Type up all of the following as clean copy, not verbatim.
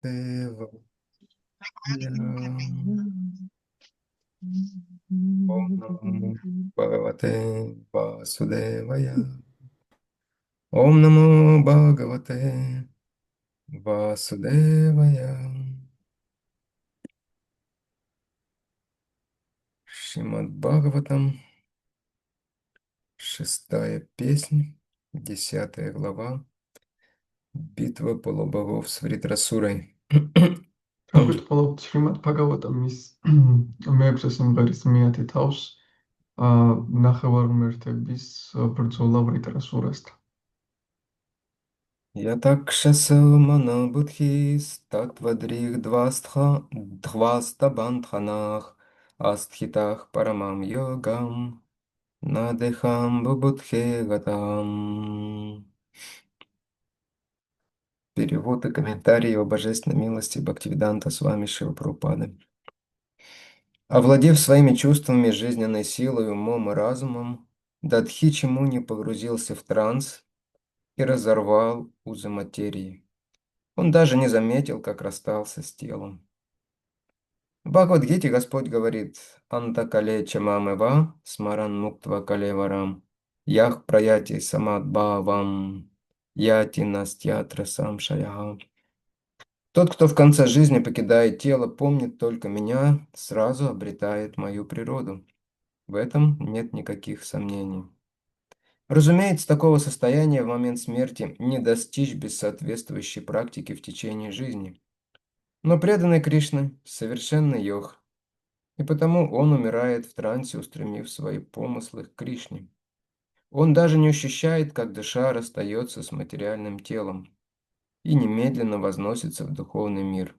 Devaya. Om Namo Bhagavate Vasudevaya. Om Namo Bhagavate Vasudevaya. Шримад Бхагаватам, шестая песня, 10 глава, битва полубогов с Вритрасурой. Აგვიტყოლობთ შრიმად ბჰაგავატამის მეექვსე სიმღერის მეათე თავს ნახევარმეერთების ბრძოლა ვრიტრასურასთან. Ятакшаса манабудхис татвадрих дваста бандханах астхитах парамам йогам надехам бубудхе гатам. Перевод и комментарий о божественной милости Бхактивиданта Свами Шрила Прабхупады. Овладев своими чувствами, жизненной силой, умом и разумом, Дадхичи Муни погрузился в транс и разорвал узы материи. Он даже не заметил, как расстался с телом. В Бхагавад-гите Господь говорит: «Антакале чамамева смаран муктва калеварам, ях праяти самадбавам, яти настьятра самшаяха». Тот, кто в конце жизни покидает тело, помнит только меня, сразу обретает мою природу. В этом нет никаких сомнений. Разумеется, такого состояния в момент смерти не достичь без соответствующей практики в течение жизни. Но преданный Кришна – совершенный йог, и потому он умирает в трансе, устремив свои помыслы к Кришне. Он даже не ощущает, как душа расстается с материальным телом и немедленно возносится в духовный мир.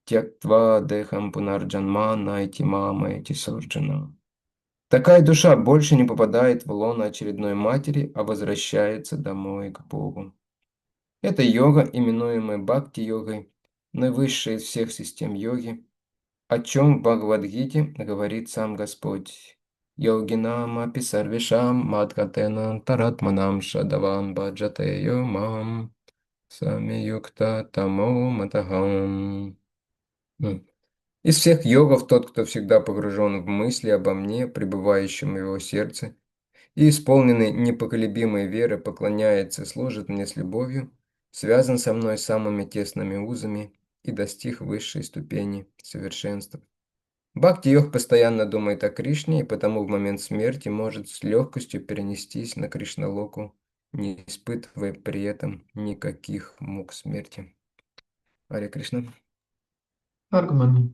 Тяктва дехам пунарджанма найти мама эти сурджана. Такая душа больше не попадает в лоно очередной матери, а возвращается домой к Богу. Это йога, именуемая бхакти-йогой, наивысшая из всех систем йоги, о чем в Бхагавад-гите говорит сам Господь. Йогинам апи сарвишам мадгатена таратманам шадаван баджате йомам сами юкта тамо матахам. Из всех йогов тот, кто всегда погружен в мысли обо мне, пребывающем в его сердце, и исполненный непоколебимой веры поклоняется, служит мне с любовью, связан со мной самыми тесными узами и достиг высшей ступени совершенства. Бхакти-йог постоянно думает о Кришне, и потому в момент смерти может с легкостью перенестись на Кришналоку, не испытывая при этом никаких мук смерти. Аре Кришна. თარგმანი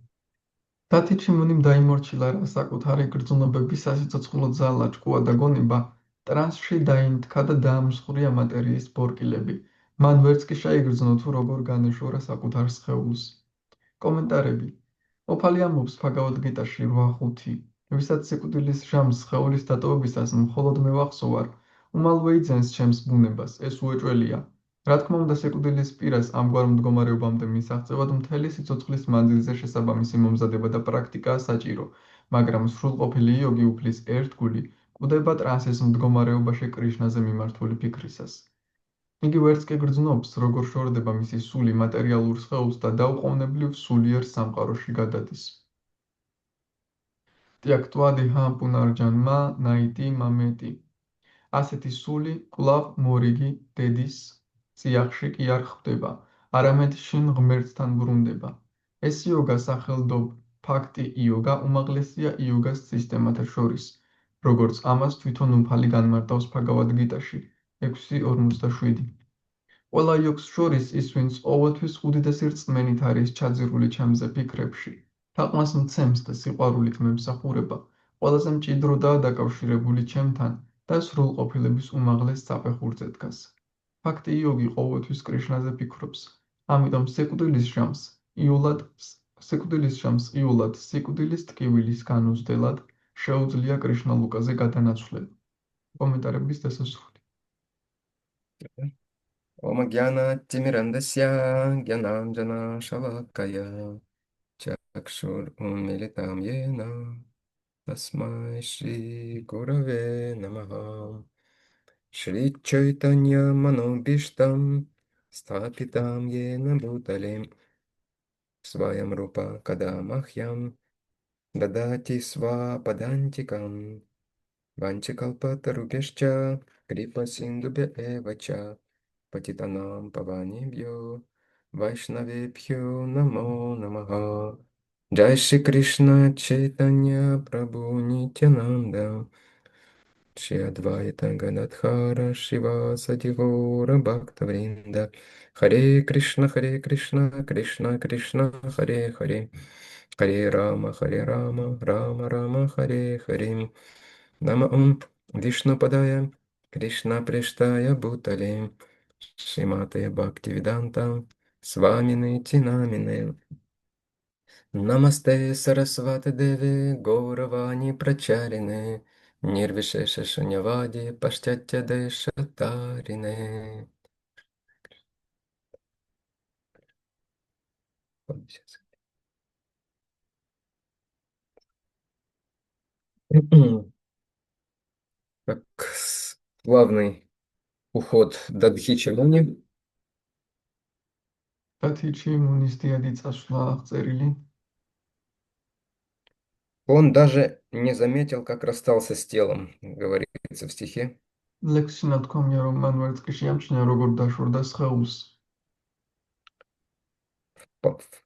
დათიჩი მუნიმ დაიმორჩილა, რა საკუთარი გრძნობების სასიცოცხლო ძალა, ჭკუა და გონება ტრანსში დაინთქა და დაამსხვრია მატერიის ბორკილები. მან ვერც კი შეიგრძნო თუ როგორ განეშორა საკუთარ სხეულს. კომენტარები. ოფალი ამბობს ბჰაგავად-გიტაში 8:5, ვისაც სიკვდილის ჟამს სხეულის დატოვებისას მხოლოდ მე ვახსოვარ, უმალვე იძენს ჩემს ბუნებას, ეს უეჭველია. რა თქმა უნდა, სიკვდილის პირას ამგვარ მდგომარეობამდე მისაღწევად მთელი სიცოცხლის მანძილზე შესაბამისი მომზადება და პრაქტიკაა საჭირო, მაგრამ სრულყოფილი იოგი უფლის ერთგული კვდება ტრანსის მდგომარეობაში კრიშნაზე მიმართული ფიქრისას. იგი ვერც კი გრძნობს, როგორ შორდება მისი სული მატერიალურ სხეულს და დაუყოვნებლივ სულიერ სამყაროში გადადის. ტიაქტვა დიჰამ პუნარჯანმა ნაიტი მამეტი. ასეთი სული კვლავ მორიგი დედის წიაღში კი არ ხვდება, არამედ შინ ღმერთთან ბრუნდება. ეს იოგა სახელდობ ფაქტი იოგა უმაღლესია იოგას სისტემათა შორის, როგორც ამას თვითონ უფალი განმარტავს ბჰაგავად-გიტაში 6:47. ყველა იოგს შორის ის, ვინც ყოველთვის უდიდესი რწმენით არის ჩაძირული ჩემზე ფიქრებში, თაყვანს მცემს და სიყვარულით მემსახურება, ყველაზე მჭიდროდაა დაკავშირებული ჩემთან და სრულყოფილების უმაღლეს საფეხურზე დგას. ფაქტი იოგი ყოველთვის კრიშნაზე ფიქრობს, ამიტომ სიკვდილის ჟამს იულად სიკვდილის ტკივილის განუცდელად შეუძლია კრიშნალუკაზე გადანაცვლება. კომენტარების დასასრული. Ом Гьяна Тимирандасья Гьянанджана Шалакая Чакшур Умилитам Йена Тасмай Шри Гураве Намаха Шри Чайтанья Манобиштам Стапитам Йена Буталем Сваям рупа кадамахьям, дадати сва падантикам, ванчикалпатарубешча, крипа синдубе эвача, патитанам паванибьо, вайшнавебхьо намо намаха. Джай Шри Кришна Чайтанья Прабху Нитянанда, Шри Адвайта Гададхара Шивасади Гора Бхактавринда, Харе Кришна, Харе Кришна, Кришна Кришна, Харе Харе, Харе Рама, Харе Рама, Рама Рама, Харе Харе. Нама Ом Вишну Падая, Кришна Прештая Бутале, Шиматая Бхактивиданта, Свамины Тинамины. Намасте Сарасвати Деви Гауравани Прачарине Нирвишеша Шуньявади Паштятя Дешатарине. Как славный уход Дадхичи Муни. დათიჩი მუნის დიადი წასვლა აღწერილი. Он даже не заметил, как расстался с телом, говорится в стихе. ლექსში ნათქვამია, რომ მან ვერც კი შეამჩნია, როგორ დაშორდა სხეულს.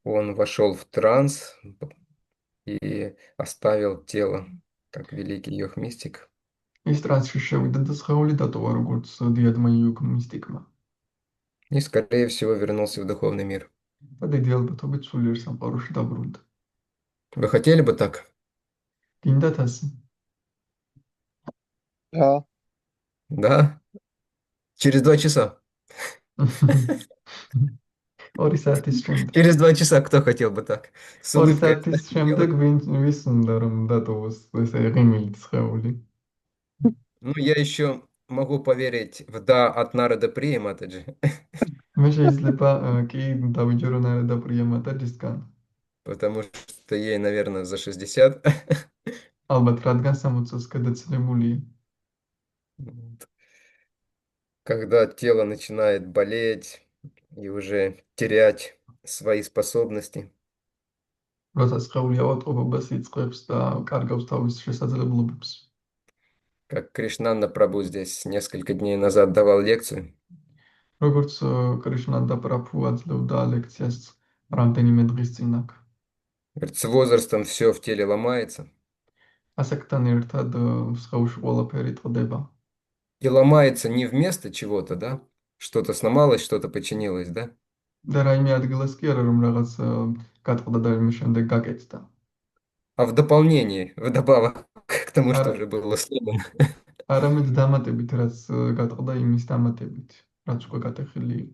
Он вошел в транс и оставил тело, как великий йог-мистик. ის ტრანსში შევიდა და სხეული დატოვა, როგორც დიადმა იოგ მისტიკმა. И, скорее всего, вернулся в духовный мир. და დიდი ალბათობით სულიერ სამყაროში დაბრუნდა. Вы хотели бы так? გინდათ ასე? Да, Да? Через 2 часа. 2 საათის შემდეგ. Через 2 часа кто хотел бы так? С 2 улыбкой საათის оставить შემდეგ тело. ვის უნდა რომ დატოვოს ესე ღიმილით სხეული? Ну, я еще могу поверить в да от Нарада Прия Матаджи, მე შეიძლება კი დავიჯერო ნარადა პრიამატაჯისგან. потому что ей, наверное, за 60. ალბათ რადგან 60-ს გადაცილებულია. Вот. Когда тело начинает болеть и уже терять свои способности, როცა სხეული ავადმყოფობას იწყებს და კარგავს თავის შესაძლებლობებს. как Кришнанда Прабhu здесь несколько дней назад давал лекцию, როგორც კრიშნანდა პრაფუ აძლევდა ლექციას რამდენიმე დღის წინ აქ. говорит, с возрастом все в теле ломается. ასაკთან ერთად სხეულში ყველაფერი ტყდება. И ломается не вместо чего-то, да? Что-то сломалось, что-то починилось, да? და რაიმე ადგილას კი არა რომ რაღაც გატყდა და იმის შემდეგ გაკეთდა. А в дополнение, вдобавок к тому, что არა, уже было сломано. არამედ დამატებით, რაც გატყდა იმის დამატებით, რაც უკვე გატეხილი იყო.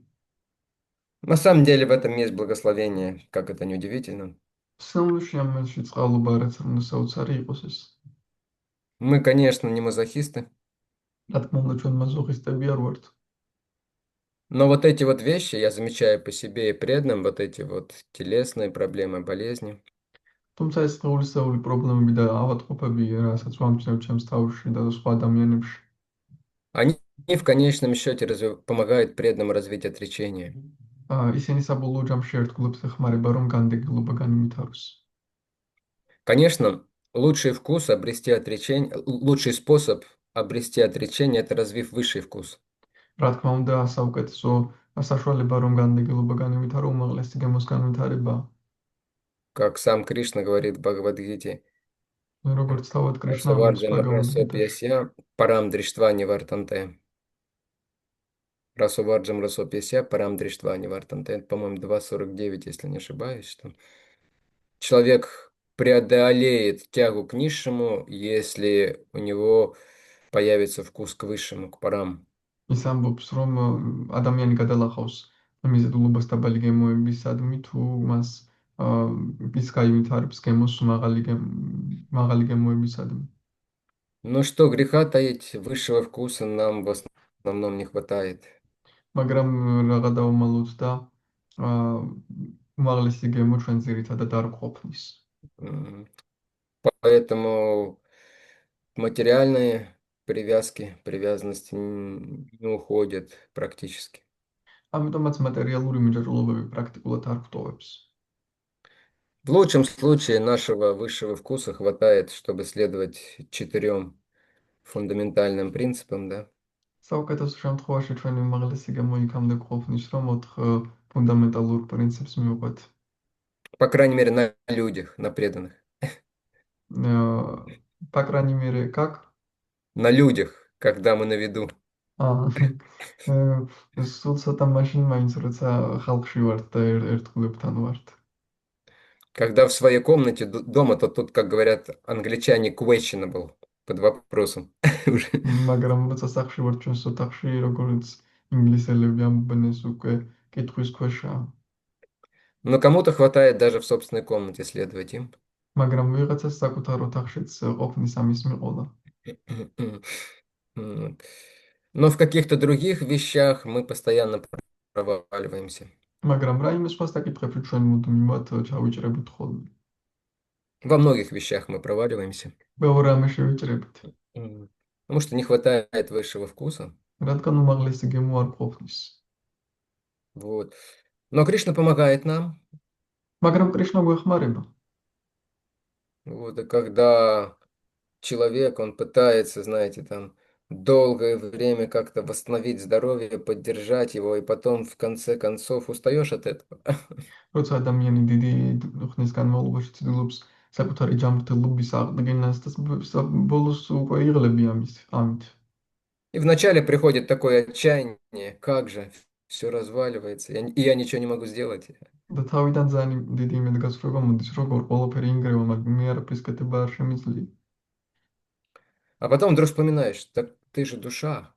На самом деле в этом есть благословение, как это неудивительно. სხეულში ამაში წყალობა რაც უნდა საოცარი იყოს ეს. Мы, конечно, не мазохисты, რა თქმა უნდა ჩვენ მაზოხისტები არ ვართ. но вот эти вот вещи я замечаю по себе и преданным, вот эти вот телесные проблемы, болезни, თუმცა ეს სხეულისეული პრობლემები და ავადმყოფები, რასაც ვამჩნევ ჩემს თავში და სხვა ადამიანებში, они в конечном счете помогают преданным развить отречение. ისინი საბოლოო ჯამში ერთგულებს ეხმარება რომ განდეგილობა განიმითაროს. Конечно, лучший вкус обрести отречение, лучший способ обрести отречение– это развив высший вкус. რა თქმა უნდა, საუკეთესო საშუალება რომ განდეგილობა განიმითარო უმაღლესი გემოს განვითარება, Как сам Кришна говорит в Бхагавадгите, როგორც თავად კრიშნა ამბობს Расаварджам ბაგავად-გიტაში. Расопьяся, парам дриштва не вартанте. Расаварджам Расопьяся, парам дриштва не вартанте. Это, по-моему, 2.49, если не ошибаюсь, что человек преодолеет тягу к низшему, если у него появится вкус к высшему, к парам. ის ამბობს, რომ ადამიანი გადალახავს მიზიდულობას დაბალი გემოებისადმი, თუ მას ის გაიმითარებს გემოს მაღალი გემოებისადმი. Ну что, греха таить, высшего вкуса нам в основном не хватает. მაგრამ რაღა დავმალოთ და უმაღლესი გემო ჩვენ ძირითადად არ გვყოფნის. Поэтому материальные привязанности не уходят практически. ამიტომაც მატერიალური მიჯაჭვულობები პრაქტიკულად არ გვტოვებს. В лучшем случае нашего высшего вкуса хватает, чтобы следовать 4 фундаментальным принципам, да? საუკეთესო შემთხვევაში ჩვენი უმაღლესი გამოიქამდე ყოფნის, რომ 4 ფუნდამენტალურ პრინციპს მივყვეთ. По крайней мере, на людях, на преданных. По крайней мере, как? На людях, когда мы на виду. აა სულ ცოტა მაშინ მაინც როცა ხალხში ვართ და ერთგულებთან ვართ. Когда в своей комнате дома, то тут, как говорят англичане, questionable, под вопросом. Уже. მაგრამ როცა სახლში ვართ ჩვენს ოთახში, როგორც ინგლისელები ამბობენ, ეს უკვე კითხვის ქვეშაა. Но кому-то хватает даже в собственной комнате следовать им. მაგრამ ვიღაცას საკუთარ ოთახშიც ყოფნის ამის მიყოლა. Вот. Но в каких-то других вещах мы постоянно проваливаемся. მაგრამ რაიმე სხვა საკითხებში ჩვენ მუდმივად ჩავიჭრებით ხოლმე. Во многих вещах мы проваливаемся. ბევრ რამე შევიჭრებით. Потому что не хватает высшего вкуса. რადგან უმაღლესი გემო არ ყოფნის. Вот. Но Кришна помогает нам. მაგრამ კრიშნა გვეხმარება. Вот. И когда человек, он пытается, знаете, там долгое время как-то восстановить здоровье, поддержать его, и потом в конце концов устаешь от этого. როცა ადამიანი დიდი ხნის განმავლობაში ცდილობს საკუთარი ჯანმრთელობის აღდგენას და ბოლოს უკვე იღლები ამით. И вначале приходит такое отчаяние, как же, все разваливается, и я ничего не могу сделать. და თავიდან ძალიან დიდი იმედგაცრუება მოდის, როგორ ყველაფერი ინგრევა, მაგრამ მე არაფრის კეთება არ შემიძლია. А потом вдруг вспоминаешь, так ты же душа.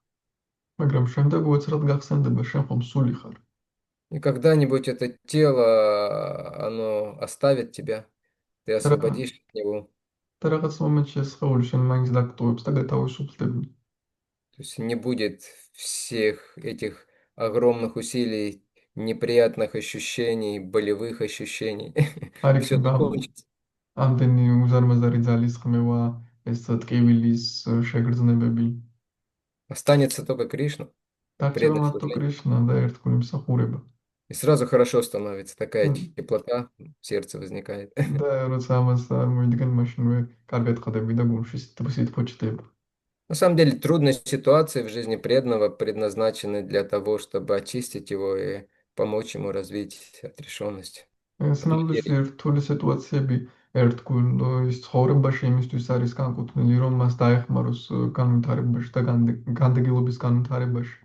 მაგრამ შემდეგ უეცრად გახსენდება, შენ ხომ სული ხარ. И когда-нибудь это тело, оно оставит тебя, ты და რა- освободишь от него. და რაღაც მომენტში ეს სხეული შენ მაინც დაგტოვებს და გათავისუფლდება. То есть не будет всех этих огромных усилий, неприятных ощущений, болевых ощущений. არ Все იქნება закончится. ამდენი უზარმაზარი ძალის ხმევა, ეს ტკივილის შეგრძნებები. Останется только Кришна, დარჩება предать მარტო служение. კრიშნა და ერთგული მსახურება. И сразу хорошо становится, такая теплота в сердце возникает. და როცა ამას არ მოიდგენ, მაშინვე კარგად ხდები და გულში სითბო ჩდება. На самом деле трудные ситуации в жизни преданного предназначены для того, чтобы очистить его и помочь ему развить отрешенность от სინამდვილეში материи. რთული სიტუაციები ერთგულ ცხოვრებაში იმისთვის არის განკუთვნილი, რომ მას დაეხმაროს განვითარებაში და განდეგილობის განვითარებაში.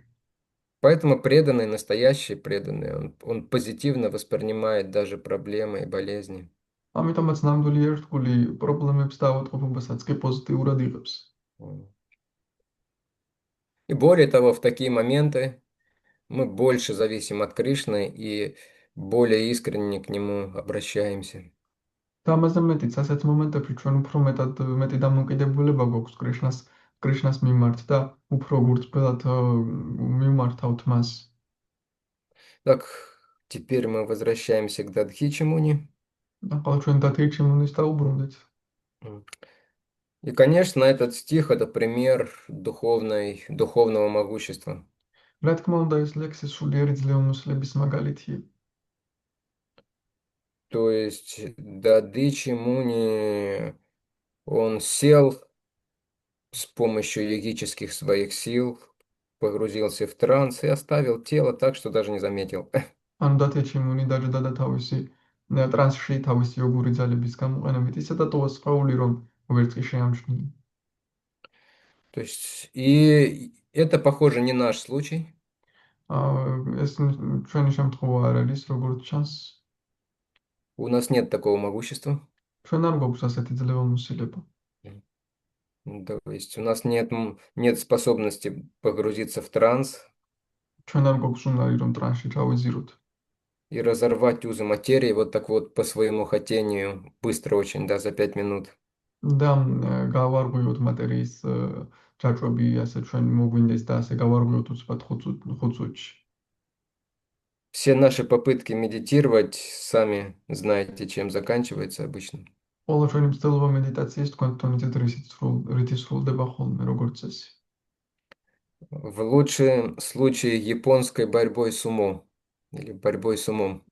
Поэтому преданный, настоящий преданный, он позитивно воспринимает даже проблемы и болезни. ამიტომაც ნამდვილი ერთგული პრობლემებს და ავადმყოფობასაც კი პოზიტიურად იღებს. И более того, в такие моменты мы больше зависим от Кришны и более искренне к нему обращаемся. და ამაზე მეტიც, ასეთ моментებში ჩვენ უფრო მეტი დამოკიდებულება გვაქვს კრიშნას მიმართ და უფრო გულწრფელად მივმართავთ მას. Так, теперь мы возвращаемся к Дадхичимуни. ახლა ჩვენ დათირჩიმუნის დაუბრუნდით. И, конечно, этот стих– это пример духовного могущества. რა თქმა უნდა, ეს ლექსი სულიერი ძლევამოსილების მაგალითია. То есть Дадхичимуни, он сел с помощью йогических своих сил, погрузился в транс и оставил тело так, что даже не заметил. ანუ დათირჩიმუნი დაჯდა და თავისი ტრანსში თავისი იოგური ძალების გამოყენებით ისე დატოვა სხეული, რომ ვერც კი შეამჩნია. То есть, и это, похоже, не наш случай. ეს ჩვენი შემთხვევა არ არის, როგორც ჩანს. У нас нет такого могущества. ჩვენ არ გვაქვს ასეთი ძლევამოსილება. То есть у нас нет способности погрузиться в транс ჩვენ არ გვაქვს უნარი, რომ ტრანსში ჩავიზიროთ. и разорвать узы материи вот так вот по своему хотению, быстро очень, да, за 5 минут. და გავარღვიოთ მატერიის ჯაჭვები, ასე ჩვენ მოგვინდეს და ასე გავარღვიოთ უცბად 5 წუთში. Все наши попытки медитировать, сами знаете, чем заканчивается обычно. ყველა ჩვენი მცდელობა მედიტაციის თქვენ თვითონ რითი სრულდება ხოლმე, როგორც წესი. В лучшем случае японской борьбой с умом или борьбой с умом.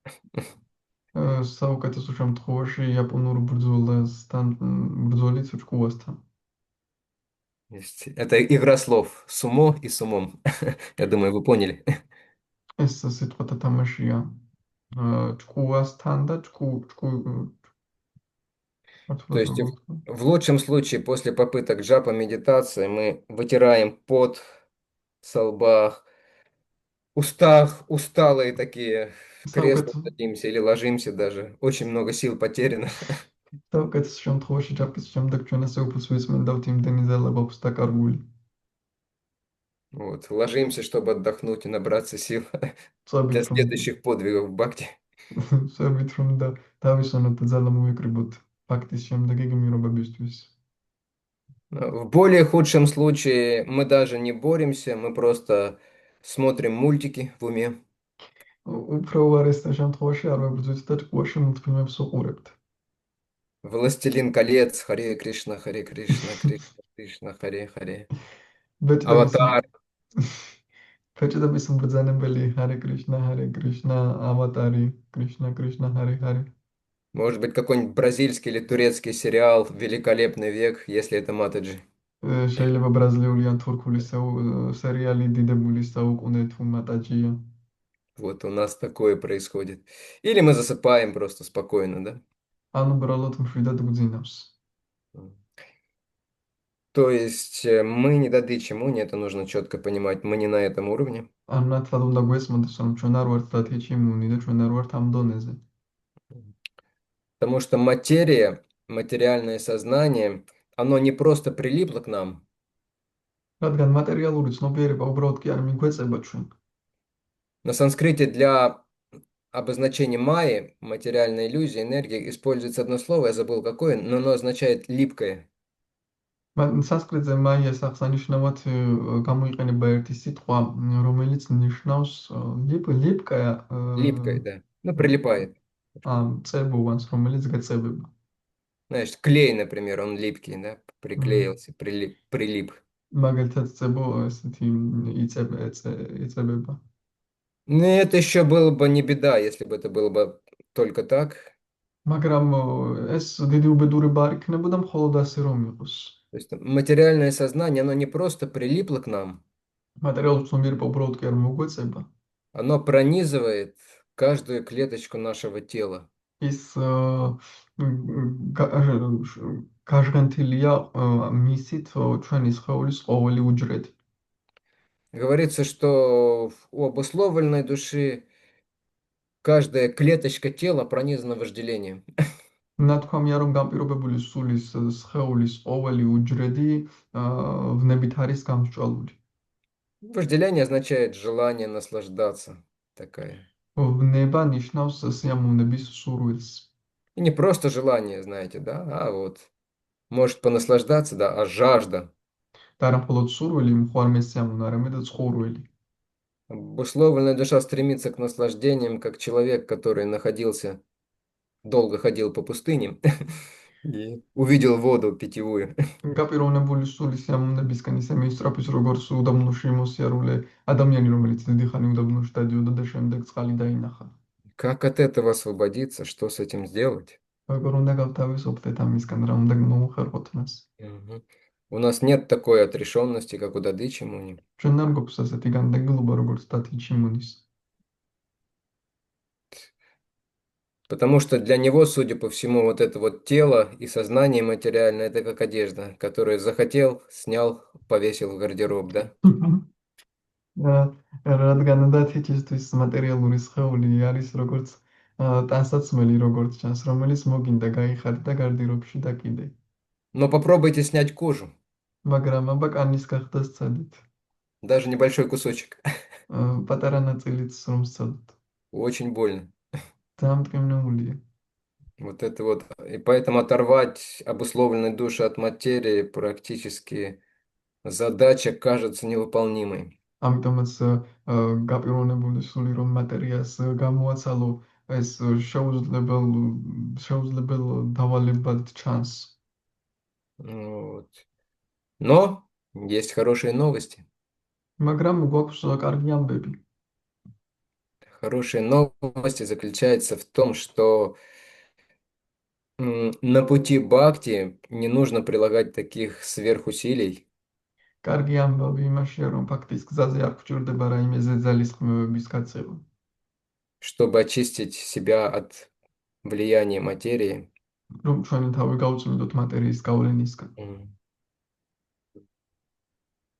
საუკეთესო შემთხვევაში იაპონურ ბრძოლით ჭკუასთან. Это игра слов. Сумо и сумом. Я думаю, вы поняли. ეს სიტყვათა თამაშია ჭკუასთან და То ქართულად есть როგორ ვთქვა? в лучшем случае после попыток джапа медитации мы вытираем пот со лба, усталые такие, в кресло საუკეთესო садимся или ложимся даже. Очень много сил потеряно. საუკეთესო შემთხვევაში ჭაფის შემდეგ ჩვენ ასე უფლს ვისმენდავთ იმდენი ძალა გვაქვს დაკარგული. Вот, ложимся, чтобы отдохнуть и набраться сил для წვებით რომ следующих подвигов в бхакти. წვებით რომ და დავისვენოთ და ძალა მოვიკრიბოთ ფაქტის შემდეგი გმირობებისთვის. В более худшем случае мы даже не боремся, мы просто смотрим мультики в уме. უფრო უარეს შემთხვევაში არ ვებრძვით და ჭკუაში მულტფილმებს ვუყურებთ. Властелин колец, Харе Кришна, Харе Кришна, Кришна, Кришна, Харе Харе. ბეჭდების Аватар. ბეჭდების მბრძანებელი ჰარე კრიშნა ავატარი კრიშნა ჰარე ჰარე. Может быть, какой-нибудь бразильский или турецкий сериал «Великолепный век», если это Матаджи. შეიძლება ბრაზილიური ან თურქული სერიალი დიდებული საუკუნე თუ მატაჯია. Вот у нас такое происходит. Или мы засыпаем просто спокойно, да? ან უბრალოდ მშვიდად გვძინავს. То есть мы не дады чему, это нужно четко понимать, мы не на этом уровне. ან ნათლად უნდა გვესმოდეს, რომ ჩვენ არ ვართ დათიჩი იმუნი და ჩვენ არ ვართ ამ დონეზე. Потому что материя, материальное сознание, оно не просто прилипло к нам, რადგან მატერიალური ცნობიერება უბრალოდ კი არ მიგვეწება ჩვენ. на санскрите для обозначения майи, материальной иллюзии, энергии, используется одно слово, я забыл какое, но оно означает липкое. სანსკრიტზე მაიას აღსანიშნავად გამოიყენება ერთი სიტყვა, რომელიც ნიშნავს ლიპკაა Липкое, да. Ну, прилипает. წებოვანს, რომელიც გეწებება. Знаешь, клей, например, он липкий, да, приклеился, прилип. მაგალითად წებო ესეთი იწებება. Ну, это еще было бы не беда, если бы это было бы только так. მაგრამ ეს დიდი უბედურება არ იქნებოდა მხოლოდ ასე რომ იყოს. То есть материальное сознание, оно не просто прилипло к нам, მატერიალური ცნობიერება უბრალოდ კი არ მოგვეწება. оно пронизывает каждую клеточку нашего тела. ის გაჟღენთილია მისით ჩვენი სხეულის ყოველი უჯრედი. Говорится, что у обусловленной души каждая клеточка тела пронизана вожделением. ნათქვამია რომ განპირობებული სულის სხეულის ყოველი უჯრედი ვნებით არის გამსჭვალული. Вожделение означает желание наслаждаться. Такая. ვნება ნიშნავს სიამოვნების სურვილს. И не просто желание, знаете, да, а вот может понаслаждаться, да, а жажда. და არა მხოლოდ სურვილი, მხარ სიამოვნო, არამედ წყურვილი. Обусловленная душа стремится к наслаждениям, как человек, который находился, долго ходил по пустыне и увидел воду питьевую. გაპიროვნებული სული სიამოვნებისკენ ისე მიისწრაფის, როგორც უდაბნოში მოსიარულე ადამიანი, რომელიც დიდი ხანი უდაბნოში დადიოდა და შემდეგ წყალი დაინახა. Как от этого освободиться? Что с этим сделать? როგორ უნდა გავთავისუფლდეთ ამისგან, რა უნდა მოუხერხოთ მას. Мгм. У нас нет такой отрешенности, как у Дадычи Муни. ჩვენ არ გვაქვს ასეთი განდეგილობა, როგორც დათიჩი მუნის. Потому что для него, судя по всему, вот это вот тело и сознание материальное, это как одежда, которую захотел, снял, повесил в гардероб, да? რადგან დათიჩისთვის მატერიალური სხეული არის როგორც ტანსაცმელი, როგორც ჩანს, რომელიც მოგინდა გაიხადე და გარდირობში დაკიდე. Но попробуйте снять кожу, მაგრამ აბა კანის გახდა სცადეთ. даже небольшой кусочек. პატარა ნაწილიც რომ სცადოთ. Очень больно. ძალიან მტკივნეულია. Вот это вот. И поэтому оторвать обусловленные души от материи практически задача кажется невыполнимой. ამიტომაც გაპიროვნებული სული რომ მატერიას გამოაცალო, ეს შეუძლებელ დავალებად ჩანს. Вот. Но есть хорошие новости. მაგრამ გვაქვს კარგი ამბები. Хорошая новость заключается в том, что на пути бхакти не нужно прилагать таких сверхусилий, კარგი ამბავი იმაშია, რომ ფაქტის გზაზე არ გვჭირდება რაიმე ზეძალისხმევების გაწევა, чтобы очистить себя от влияния материи. რომ ჩვენი თავი გავწმინდოთ მატერიის გავლენისგან. М.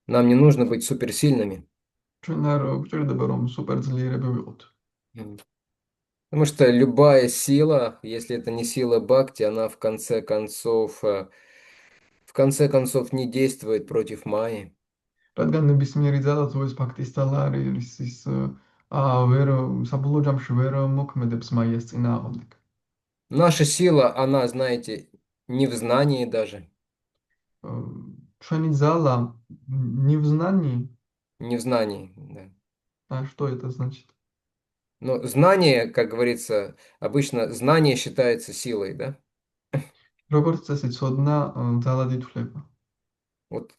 Нам не нужно быть суперсильными, ჩვენ არ გვჭირდება რომ სუპერძლიერები вიყოთ. м, потому что любая сила, если это не сила бхакти, она в конце концов не действует против майи. რადგან ნებისმიერი ძალა თუ ეს ფაქტის ძალა არის ის ვერ საბოლოო ჯამში ვერ მოქმედებს მაიას წინააღმდეგ. Наша сила, она, знаете, не в знании даже, Э, ჩვენი ძალა не в знании, не в знании, да. а что это значит? Но знание, как говорится, обычно знание считается силой, да? როგორც წესი ცოდნა ძალად ითვლება. Вот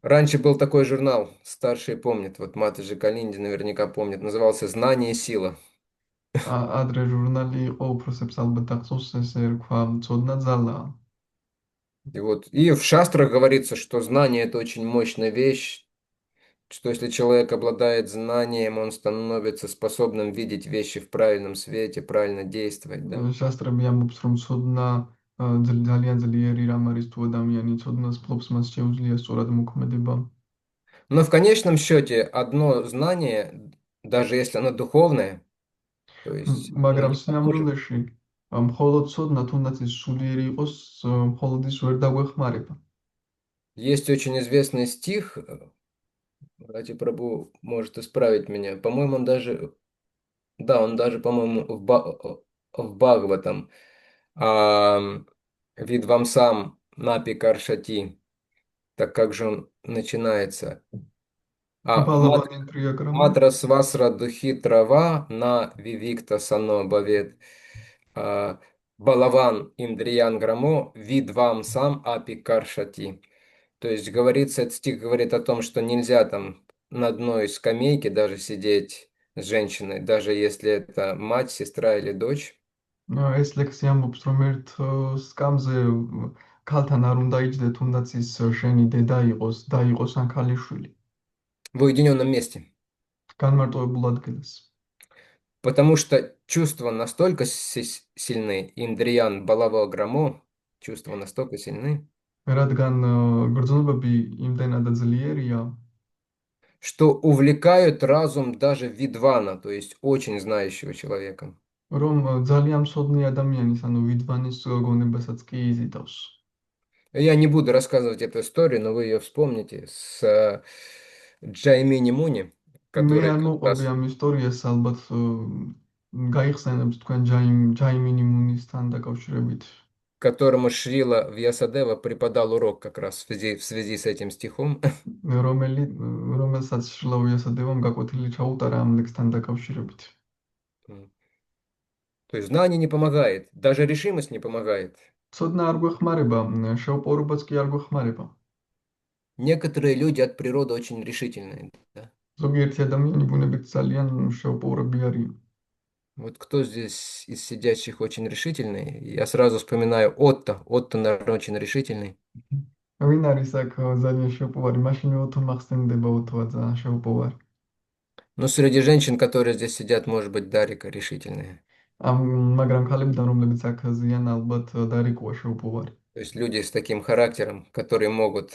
раньше был такой журнал, старшие помнят, вот Матаджи Калинди наверняка помнит, назывался «Знание и сила». ადრე ჟურნალი იყო უფროსებს ალბათ ახსოვს ესე რქვა ცოდნა ძალაა. И в шастрах говорится, что знание– это очень мощная вещь, что если человек обладает знанием, он становится способным видеть вещи в правильном свете, правильно действовать, да? შასტრები ამბობს რომ ცოდნა ძალიან ძლიერი რამ არის თუ ადამიანი ცოდნას ფლობს მას შეუძლია სწორად მოქმედება. Но в конечном счете одно знание, даже если оно духовное, то есть оно მაგრამ не поможет. სინამდვილეში მხოლოდ ცოდნა თუნდაც ის სულიერი იყოს მხოლოდ ის ვერ დაგვეხმარება. Есть очень известный стих, Рати Прабhu может исправить меня. По-моему, он даже, да, он даже, по-моему, в Бхагаватам. А, Видвамсам напи каршати. Так как же он начинается? Мат, ბალავანი ტრიაგრამა матра свасра духи трава на вивикта сано бавет. А, Балаван Индриян Грамо видвам сам апи каршати. То есть говорится, этот стих говорит о том, что нельзя там на одной скамейке даже сидеть с женщиной, даже если это мать, сестра или дочь. ეს ლექსი ამბობს რომ ერთ სკამზე ქალთან არ უნდა იჯდე თუნდაც ის შენი დედა იყოს და იყოს ან ქალიშვილი В уединенном месте. განმარტოებულ ადგილას. Потому что чувства настолько сильны, Индриян Балава Грамо, чувства настолько сильны, რადგან გრძნობები იმდენად ძლიერია, что увлекают разум даже видвана, то есть очень знающего человека. რომ ძალიან მსოდნი ადამიანის, ანუ ვიდვანის გონებასაც კი იზიდავს. Я не буду рассказывать эту историю, но вы ее вспомните с Джаймини Муни, მე который არ как მოყვები раз, ამ ისტორიას, ალბათ გაიხსენებთ თქვენ ჯაიმინი მუნისთან დაკავშირებით, которому Шрила Вьясадева преподал урок как раз в связи с этим стихом. რომელსაც შლავიასადევამ გაკვეთილი ჩაუტარა ამ ლექსთან დაკავშირებით. То есть знание не помогает, даже решимость не помогает. ცოდნა არ გვეხმარება, შეუპოვრობაც კი არ გვეხმარება. Некоторые люди от природы очень решительные. Да? ზოგიერთი ადამიანი ბუნებით ძალიან შეუპოვრები არიან. Вот кто здесь из сидящих очень решительный? Я сразу вспоминаю Отто. Отто, наверное, очень решительный. ვინ არის აქ ძალიან შეუპოვარი? მაშინ ოთო მახსენდება ოთოა ძალიან შეუპოვარი. Но среди женщин, которые здесь сидят, может быть, Дарика решительная. მაგრამ ქალებიდან რომლებიც აქ ზიან, ალბათ დარიკოა შეუპოვარი. То есть люди с таким характером, которые могут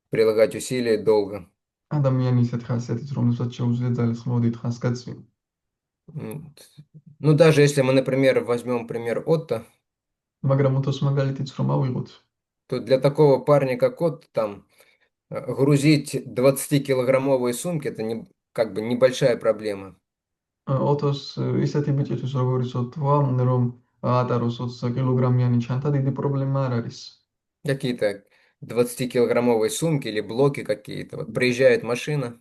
прилагать усилия долго. ადამიანი ისეთ ხასიათის, რომელსაც შეუძლია ძალისხმევა დიდხანს გაწვია. М, Ну, даже если мы, например, возьмем пример Отто, მაგრამ ოთოს მაგალითიც რომ ავიღოთ, то для такого парня, как Отто, там грузить 20-килограммовые сумки– это как бы небольшая проблема. ოთოს ისეთი ბიჭისთვის როგორიც ოთოა, რომ ატაროს 20 კილოგრამიანი ჩანთა დიდი პრობლემა არ არის. Какие-то 20-килограммовые сумки или блоки какие-то. Вот приезжает машина,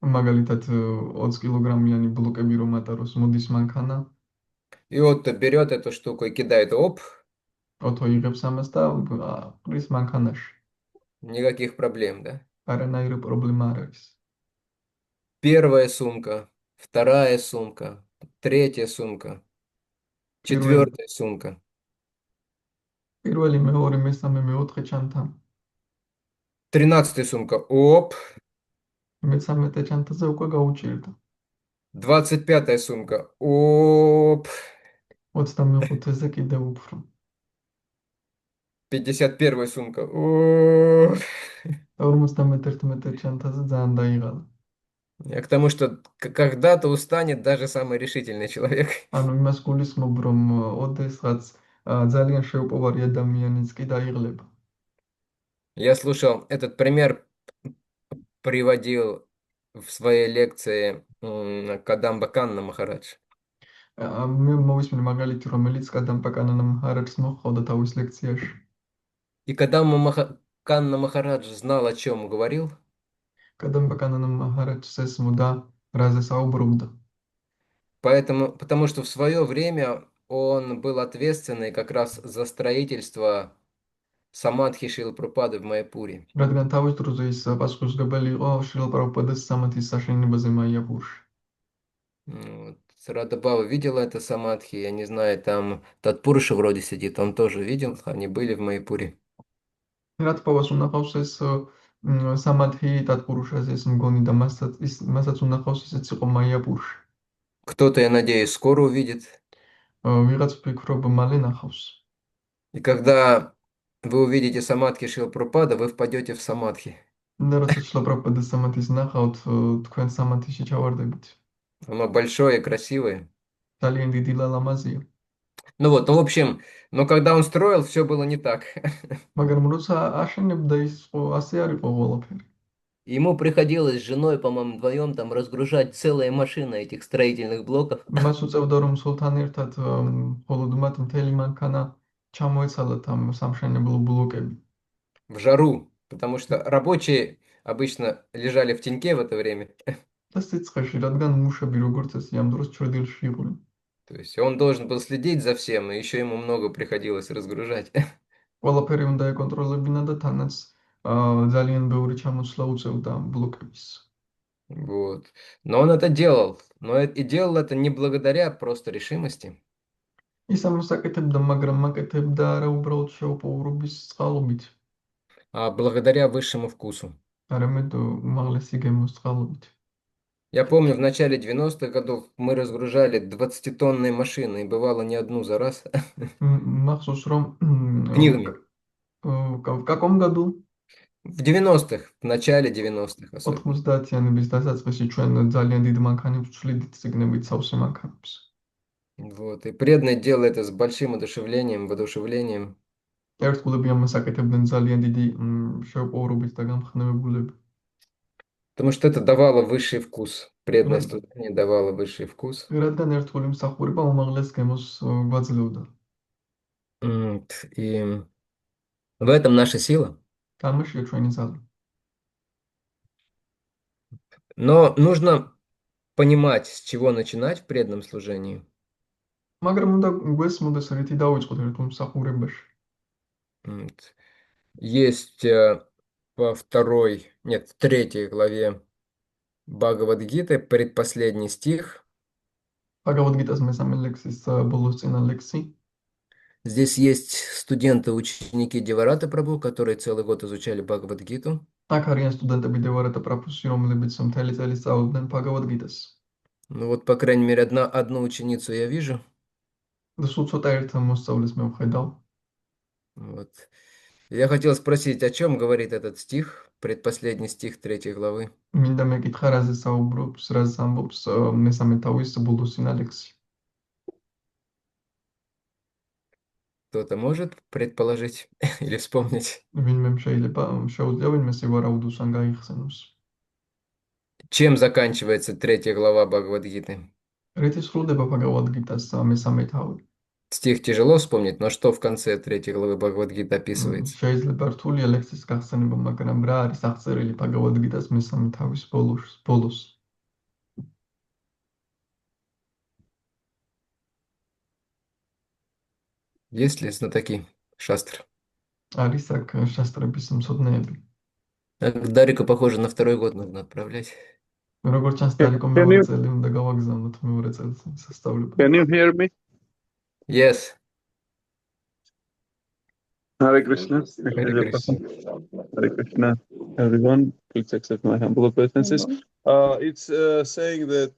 მაგალითად 20 კილოგრამიანი ბლოკები რომ ატაროს მოდის მანქანა, и Отто берет эту штуку и кидает, оп, ოთო იღებს ამას და ყრის მანქანაში. никаких проблем, да? არანაირი პრობლემა არ არის. Первая сумка, вторая сумка, третья сумка, პირველი, четвертая сумка, პირველი, მეორე, მესამე, მეოთხე ჩანთან. 13-я сумка. Оп. მე-13 ჩანთაზე უკვე გაუჭირდა. 25-я сумка. Оп. 25-ზე კიდევ უფრო. 51-я сумка. Оп. 51 ჩანთაზე ძალიან დაიღალა. Я к тому, что когда-то устанет даже самый решительный человек. ანუ იმას გულისხმობ, რომ ოდესღაც ძალიან შეუპოვარი ადამიანიც კი დაიღლება. Я слушал, этот пример приводил в своей лекции Кадамба Канна Махарадж. მე მოვისმინე მაგალითი, რომელიც კადამპა კანანა მჰარაჯს მოჰყავდა თავის лекციაში. И Канна Махарадж знал, о чем говорил, კადამპა კანანა მჰარაჯს ესმოდა, რაზე საუბრობდა. потому что в свое время он был ответственный как раз за строительство Самадхи Шрилы Прабхупады в Майяпуре. რადგან თავის დროზე ის პასუხისმგებელი იყო შრილ პრაბჰუპადის სამათის сашენებაზე მაიაპურში. Вот. Сарада Бава видела это Самадхи, я не знаю, там Татпуруша вроде сидит, он тоже видел, они были в Майяпуре. რაც პოვას უნახავს ეს სამათი ტატპურუშაზე ეს მგონი და მასაც უნახავს ისიც იყო მაიაპურში. Кто-то, я надеюсь, скоро увидит. ვიღაც ფიქრობ მალე ნახავს. И когда вы увидите Самадхи Шрилы Прабхупада, вы впадете в Самадхи. და როცა შრილ პრაბჰუპადის სამათის ნახავთ, თქვენ სამათიში ჩავარდებით. Оно большое, красивое. ძალიან დიდი ლალამაზია. Ну вот, ну, в общем, но когда он строил, все было не так. მაგრამ როცა აშენებდა ის ასე არ იყო ყველაფერი. Ему приходилось с женой, по-моему, вдвоем там разгружать целые машины этих строительных блоков მას უწევდა რომ სულთან ერთად მხოლოდ მათ მთელი მანქანა ჩამოეცალათ ამ სამშენებლო ბლოკები. в жару, потому что рабочие обычно лежали в теньке в это время. და სიცხეში, რადგან მუშები როგორც წესი ამ დროს ჩრდილში იყვნენ. То есть он должен был следить за всем, и еще ему много приходилось разгружать. ყველაფერი უნდა ეკონტროლებინა და თანაც ძალიან ბევრი ჩამოცვლა უწევდა ამ ბლოკების. Вот. Но он это делал. И делал это не благодаря просто решимости, ის ამას აკეთებდა, მაგრამ აკეთებდა არა უბრალოდ შეუპოვრობის წყალობით, а благодаря высшему вкусу. არამედ უმაღლესი გემოს წყალობით. Я помню, в начале 90-х годов мы разгружали 20-тонные машины, и бывало не одну за раз, მახსოვს რომ книгами. в каком году? В 90-х, в начале 90-х особенно. 90-იანების დასაწყისში ჩვენ ძალიან დიდ მანქანებს ვცვლიდით ციგნებით სავსე მანქანებს. Вот. И преданный делал это с большим одушевлением, воодушевлением, ერთგულები ამას აკეთებდნენ ძალიან დიდი შეუპოვრობით და გამხნევებულებით. потому что это давало высший вкус. Преданное служение давало высший вкус. რადგან ერთგული მსახურება უმაღლეს გემოს გვაძლევდა. И в этом наша сила. თამაშია ჩვენი ძალა. Но нужно понимать, с чего начинать в преданном служении. მაგრამ უნდა გვესმოდეს რითი დავიწყოთ ერთგულ მსახურებაში. Вот. Есть в третьей главе Бхагавад-гиты предпоследний стих. ბაგავად-გიტას მესამე ლექსის ბოლოს წინა ლექსი. Здесь есть студенты, ученики Деварата Прабху, которые целый год изучали Бхагавад-гиту. აქ არიან სტუდენტები დევარატა პრაბჰუში, რომლებიც მთელი წელი სწავლობდნენ ბაგავად-გიტას. Ну вот, по крайней мере, одну ученицу я вижу. და სულ ცოტა ერთ მოსწავლეს მე ვხედავ. Вот. Я хотел спросить, о чем говорит этот стих, предпоследний стих третьей главы. მინდა მეკითხა, რაზე საუბრობს, რაზე ამბობს მესამე თავის ბოლოს წინა ლექსი. Кто-то может предположить или вспомнить? ვინმე შეუძლია ვინმე სივარაუდოს ან გაიხსენოს. Чем заканчивается третья глава Бхагавад-гиты? რითი სრულდება ბაგავად-გიტას მესამე თავი? Стих тяжело вспомнить, но что в конце третьей главы Бхагавад-гиты описывается? შეიძლება რთულია ლექსის გახსენება, მაგრამ რა არის აღწერილი ბაგავად-გიტას მესამე თავის ბოლოს? Есть ли знатоки шастр? არის აქ შასტრების მცოდნეები. Дарику, похоже, на второй год нужно отправлять. როგორც ჩანს, Can, დარიკო can მეორე you წელი უნდა გავაგზავნოთ მეორე წელს can სასწავლებელს. you hear me? Yes. Hare Krishna. Hare Krishna. Hare Krishna, everyone. Please accept my humble obeisances. It's saying that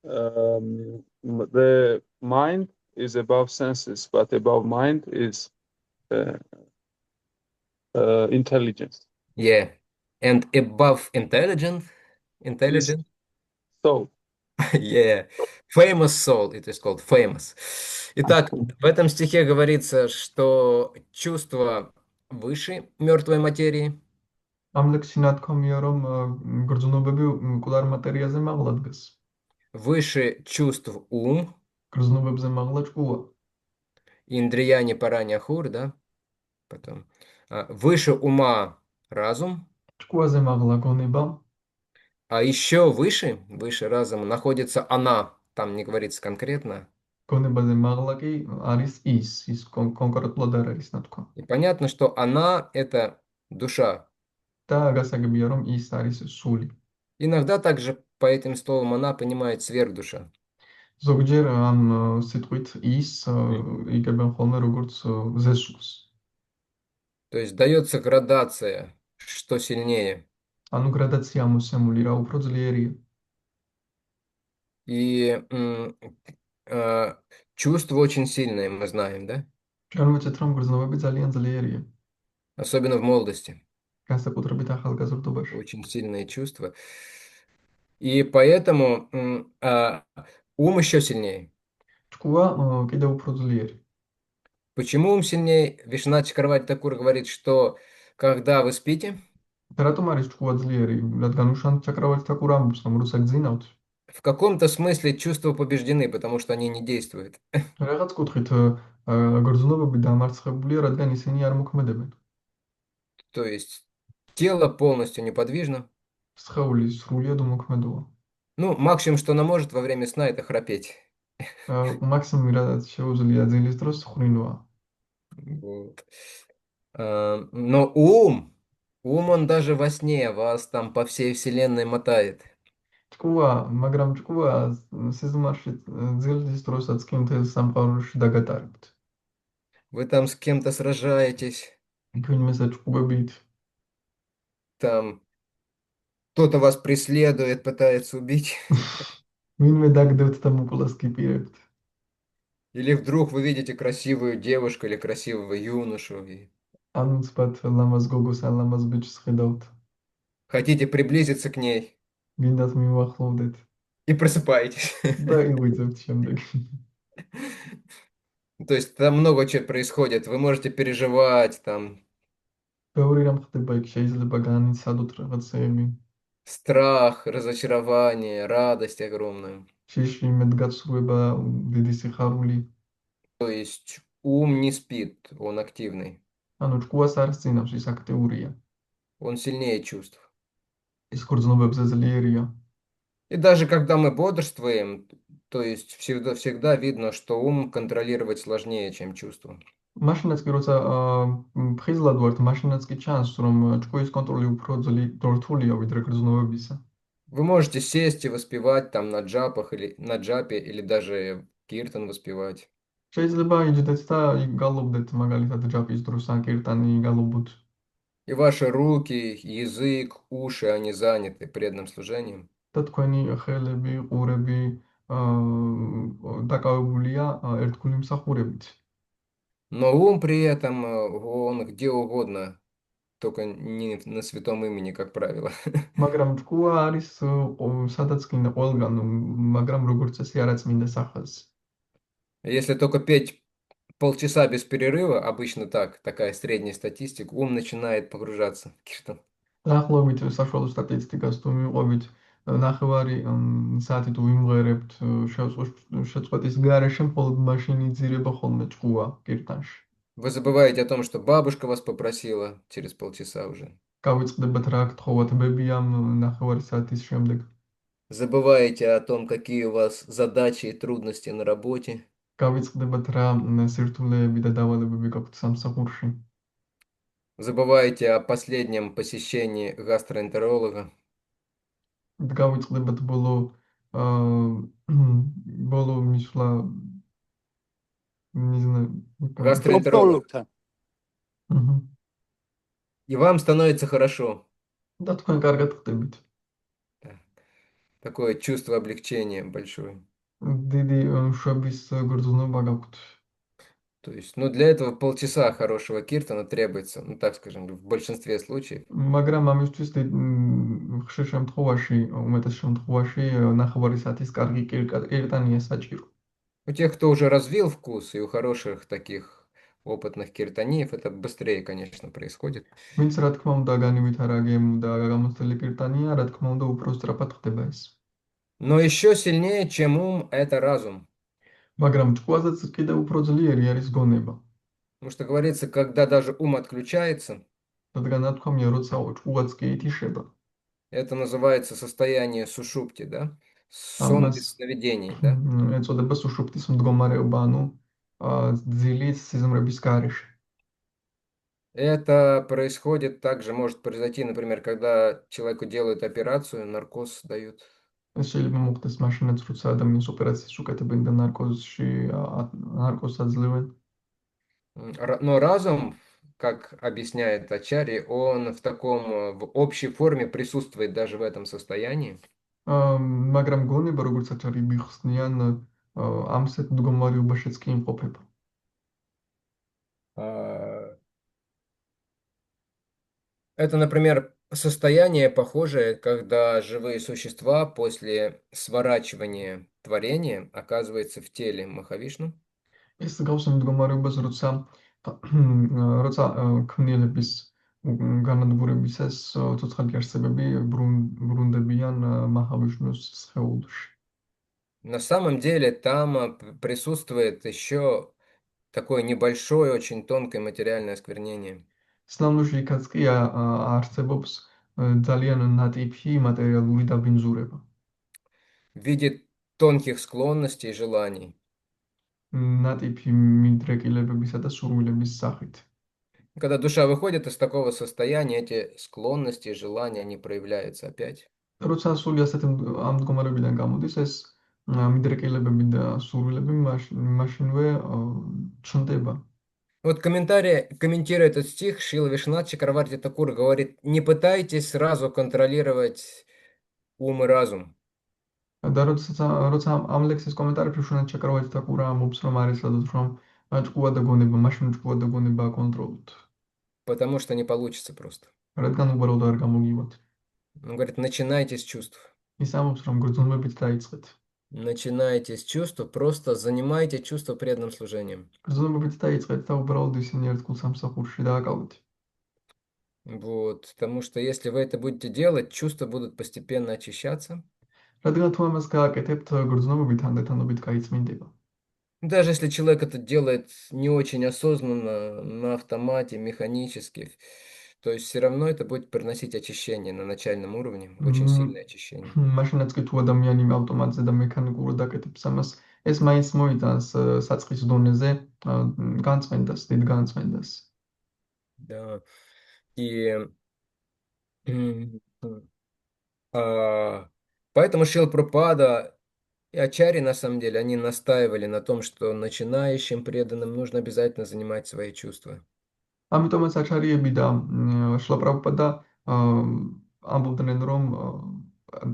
the mind is above senses, but above mind is uh, intelligence. Yeah. And above Is intelligent, soul. yeah, famous soul, it is called famous. Итак, в этом стихе говорится, что чувство выше мертвой материи, ამ ლექსში ნათქვამია, რომ გრძნობები მკვდარ მატერიაზე მაღლა დგას. выше чувств ум, გრძნობებზე მაღლა ჭკუა. индрияни параня хур, да, потом. Выше ума разум, ჭკუაზე მაღლა გონება, а еще выше разума находится она, там не говорится конкретно. გონებაზე მაღლა კი არის ის კონკრეტულად არ არის ნათქვა. И понятно, что она– это душа. და გასაგებია, რომ ის არის სული. Иногда также по этим словам она понимает сверхдуша. ზოგჯერ ამ სიტყვით ის იგებენ ხოლმე როგორც ზესულს. То есть дается градация, что сильнее. ანუ გრადაცია მოსემული რა უფრო ძლიერია. И чувство очень сильное, мы знаем, да? ჩვენ ვიცით, რომ გრძნობები ძალიან ძლიერია. Особенно в молодости. განსაკუთრებით ახალგაზრდობაში. Очень сильные чувства. И поэтому ум еще сильнее. ჭკუა კიდევ უფრო ძლიერი. Почему ум сильнее? Вишнат Чакраварти Такур говорит, что когда вы спите, და რატომ არის ჭკუა ძლიერი? რადგან უშანტ ჩაკრავალთი თაკურ ამბობს, რომ რუსაკ ძინავთ. в каком-то смысле чувства побеждены, потому что они не действуют. რაღაც კუთხით გრძნობები დამარცხებულია, რადგან ისინი არ მოქმედებენ. То есть тело полностью неподвижно. სხეული სრულიად უმოქმედოა. Ну, максимум, что она может во время сна, это храпеть. მაქსიმუმი რაც შეუძლია ძილის დროს ხრინოა. Вот. Но ум, он даже во сне вас там по всей вселенной мотает. ჭკუა, მაგრამ ჭკუა სიზმარში ძილის დროსაც კი მთელ სამყაროში დაგატარებთ. Вы там с кем-то сражаетесь, თქვენმესა ჭკუებით там кто-то вас преследует, пытается убить. ვინმე დაგდებთ და მოკვლას კიპირებთ. Или вдруг вы видите красивую девушку или красивого юношу и ანუ ცბად ლამაზ გოგოს ან ლამაზ ბიჭს ხედავთ. хотите приблизиться к ней გინდათ მივახლოვდეთ и просыпаетесь. და იღვიძებთ შემდეგ. То есть там много чего происходит. Вы можете переживать, там ბევრი რამ ხდება იქ, შეიძლება განიცადოთ რაღაცეები. страх, разочарование, радость огромную. შიში მედგაცრუება, დიდი სიხარული. То есть ум не спит, он активный. ანუ ჭკუას არ სწინავს, ის აქტიურია. Он сильнее чувств. ის გრძნობებზე ძლიერია. И даже когда мы бодрствуем, то есть всегда видно, что ум контролировать сложнее, чем чувства. მაშინაც კი როცა ფხიზლად ვართ, მაშინაც კი чанс, რომ ჭკუის კონტროლი უფრო რთულია ვიდრე გრძნობებისა. Вы можете сесть и воспевать там на джапах или на джапе, или даже киртан воспевать. შეიძლება იჯდეთ და იგალობდეთ მაგალითად ჯაპის დროს ან კირტანი იგალობოთ. И ваши руки, язык, уши, они заняты преданным служением. და თქვენი ხელები, ყურები დაკავებულია ერთგული მსახურებით. Но ум при этом, он где угодно, только не на святом имени, как правило. მაგრამ ჭკუა არის სადაც კიდე ყველგან, მაგრამ როგორც წესი არაწმინდა სახელს. Если только петь полчаса без перерыва, обычно так, такая средняя статистика, ум начинает погружаться в киртан. დაახლოებით საშუალო სტატისტიკას თუ მივყვებით, ნახევარი საათი თუ ვიმღერებთ შეწყვეტის გარეშე, მხოლოდ მაშინ იძირება ხოლმე ჭკუა კირტანში. Вы забываете о том, что бабушка вас попросила через полчаса уже. გავიწყდებათ რა გთხოვათ ბებიამ ნახევარი საათის შემდეგ. Забываете о том, какие у вас задачи и трудности на работе. გავიწყდებათ რა სირთულეები და დავალებები გაქვთ სამსახურში. Забываете о последнем посещении гастроэнтеролога. გავიწყდებათ ბოლო მისვლა не знаю, Гастроэнтеролог. მჰმ. И вам становится хорошо. და თქვენ კარგად ხდებით. Да. Такое чувство облегчения большое. დიდი შვების გრძნობა გაქვთ. То есть, ну, для этого полчаса хорошего киртана требуется, ну, так скажем, в большинстве случаев. მაგრამ ამისთვის ხშირ შემთხვევაში, უმეტეს შემთხვევაში ნახევარი საათის კარგი კირტანია საჭირო. У тех, кто уже развил вкус, и у хороших таких опытных киртаниев, это быстрее, конечно, происходит. ვინც რა თქმა უნდა განივითარაგემ და გამოცდილი კირტანია, რა თქმა უნდა უფრო სწრაფად ხდება ეს. Но еще сильнее, чем ум, это разум. მაგრამ ჭკუაზეც კიდევ უფრო ძლიერი არის გონება. Потому что говорится, когда даже ум отключается, რადგან ნათქვამია, როცა ჭკუაც კი ითიშება, это называется состояние сушупти, да? Сон ამას без сновидений, да? ეწოდება სუშუპტის მდგომარეობა, ანუ ძილის სიზმრების გარეშე. Это происходит также, может произойти, например, когда человеку делают операцию, наркоз дают. ეს შეიძლება მოხდეს მაშინაც, როცა ადამიანს ოპერაციის უკეთებენ და ნარკოზს აძლევენ. Но разум, как объясняет Ачари, он в в общей форме присутствует даже в этом состоянии. მაგრამ გონება, როგორც აჩარი მიხსნიან, ამ სეთ მდგომარეობაშიც კი იმყოფება. Это, например, состояние похожее, когда живые существа после сворачивания творения оказываются в теле Махавишну. ეს გავს იმ მდგომარეობას, როცა ქმნილების განადგურებისას ცოცხალი არსებები ბრუნდებიან მაჰავიშნუს სხეულში. На самом деле там присутствует еще такое небольшое, очень тонкое материальное осквернение. სნავნუში იქაც კი არსებობს ძალიან ნატიფი მატერიალური დაბინძურება. В виде тонких склонностей и желаний. ნატიფი მიდრეკილებებისა და სურვილების სახით. Когда душа выходит из такого состояния, эти склонности и желания, они проявляются опять. როცა სული ასეთ ამ მდგომარეობიდან გამოდის, ეს მიდრეკილებები და სურვილები მაშინვე ჩნდება. Вот комментируя этот стих, Шрила Вишванат Чакраварти Такур говорит: не пытайтесь сразу контролировать ум и разум. და როცა ამ ლექსის კომენტარებში ვშენად ჩაკრავეთ და კურა ამობს, რომ არის სადაც რომ ჭკუა და გონება, მაშინ ჭკუა და გონება აკონტროლოთ. Потому что не получится просто. რადგან უბრალოდ არ გამოგივათ. Он говорит, начинайте с чувств. ის ამობს, რომ გრძნობებით დაიწყეთ. Начинайте с чувств, просто занимайте чувство преданным служением. გრძნობებით დაიწყეთ და უბრალოდ ისინი ერთგულ სამსახურში დააკავეთ. Вот, потому что если вы это будете делать, чувства будут постепенно очищаться. რადგან თუ ამას გააკეთებთ, გრძნობებით ანდეთანობით გაიწმინდება. Даже если человек это делает не очень осознанно, на автомате, механически, то есть все равно это будет приносить очищение на начальном уровне, очень сильное очищение. მაშინაც კი თუ ადამიანი ავტომატზე და მექანიკურად აკეთებს ამას, ეს მაინც მოიტანს საწყის донеზე განწმენდას, დიდ განწმენდას. Да. И поэтому Шрила Прабхупада и Ачарьи, на самом деле, они настаивали на том, что начинающим преданным нужно обязательно занимать свои чувства. ამიტომაც აჩარიები და შრილა პრაბჰუპადა ამბობდნენ, რომ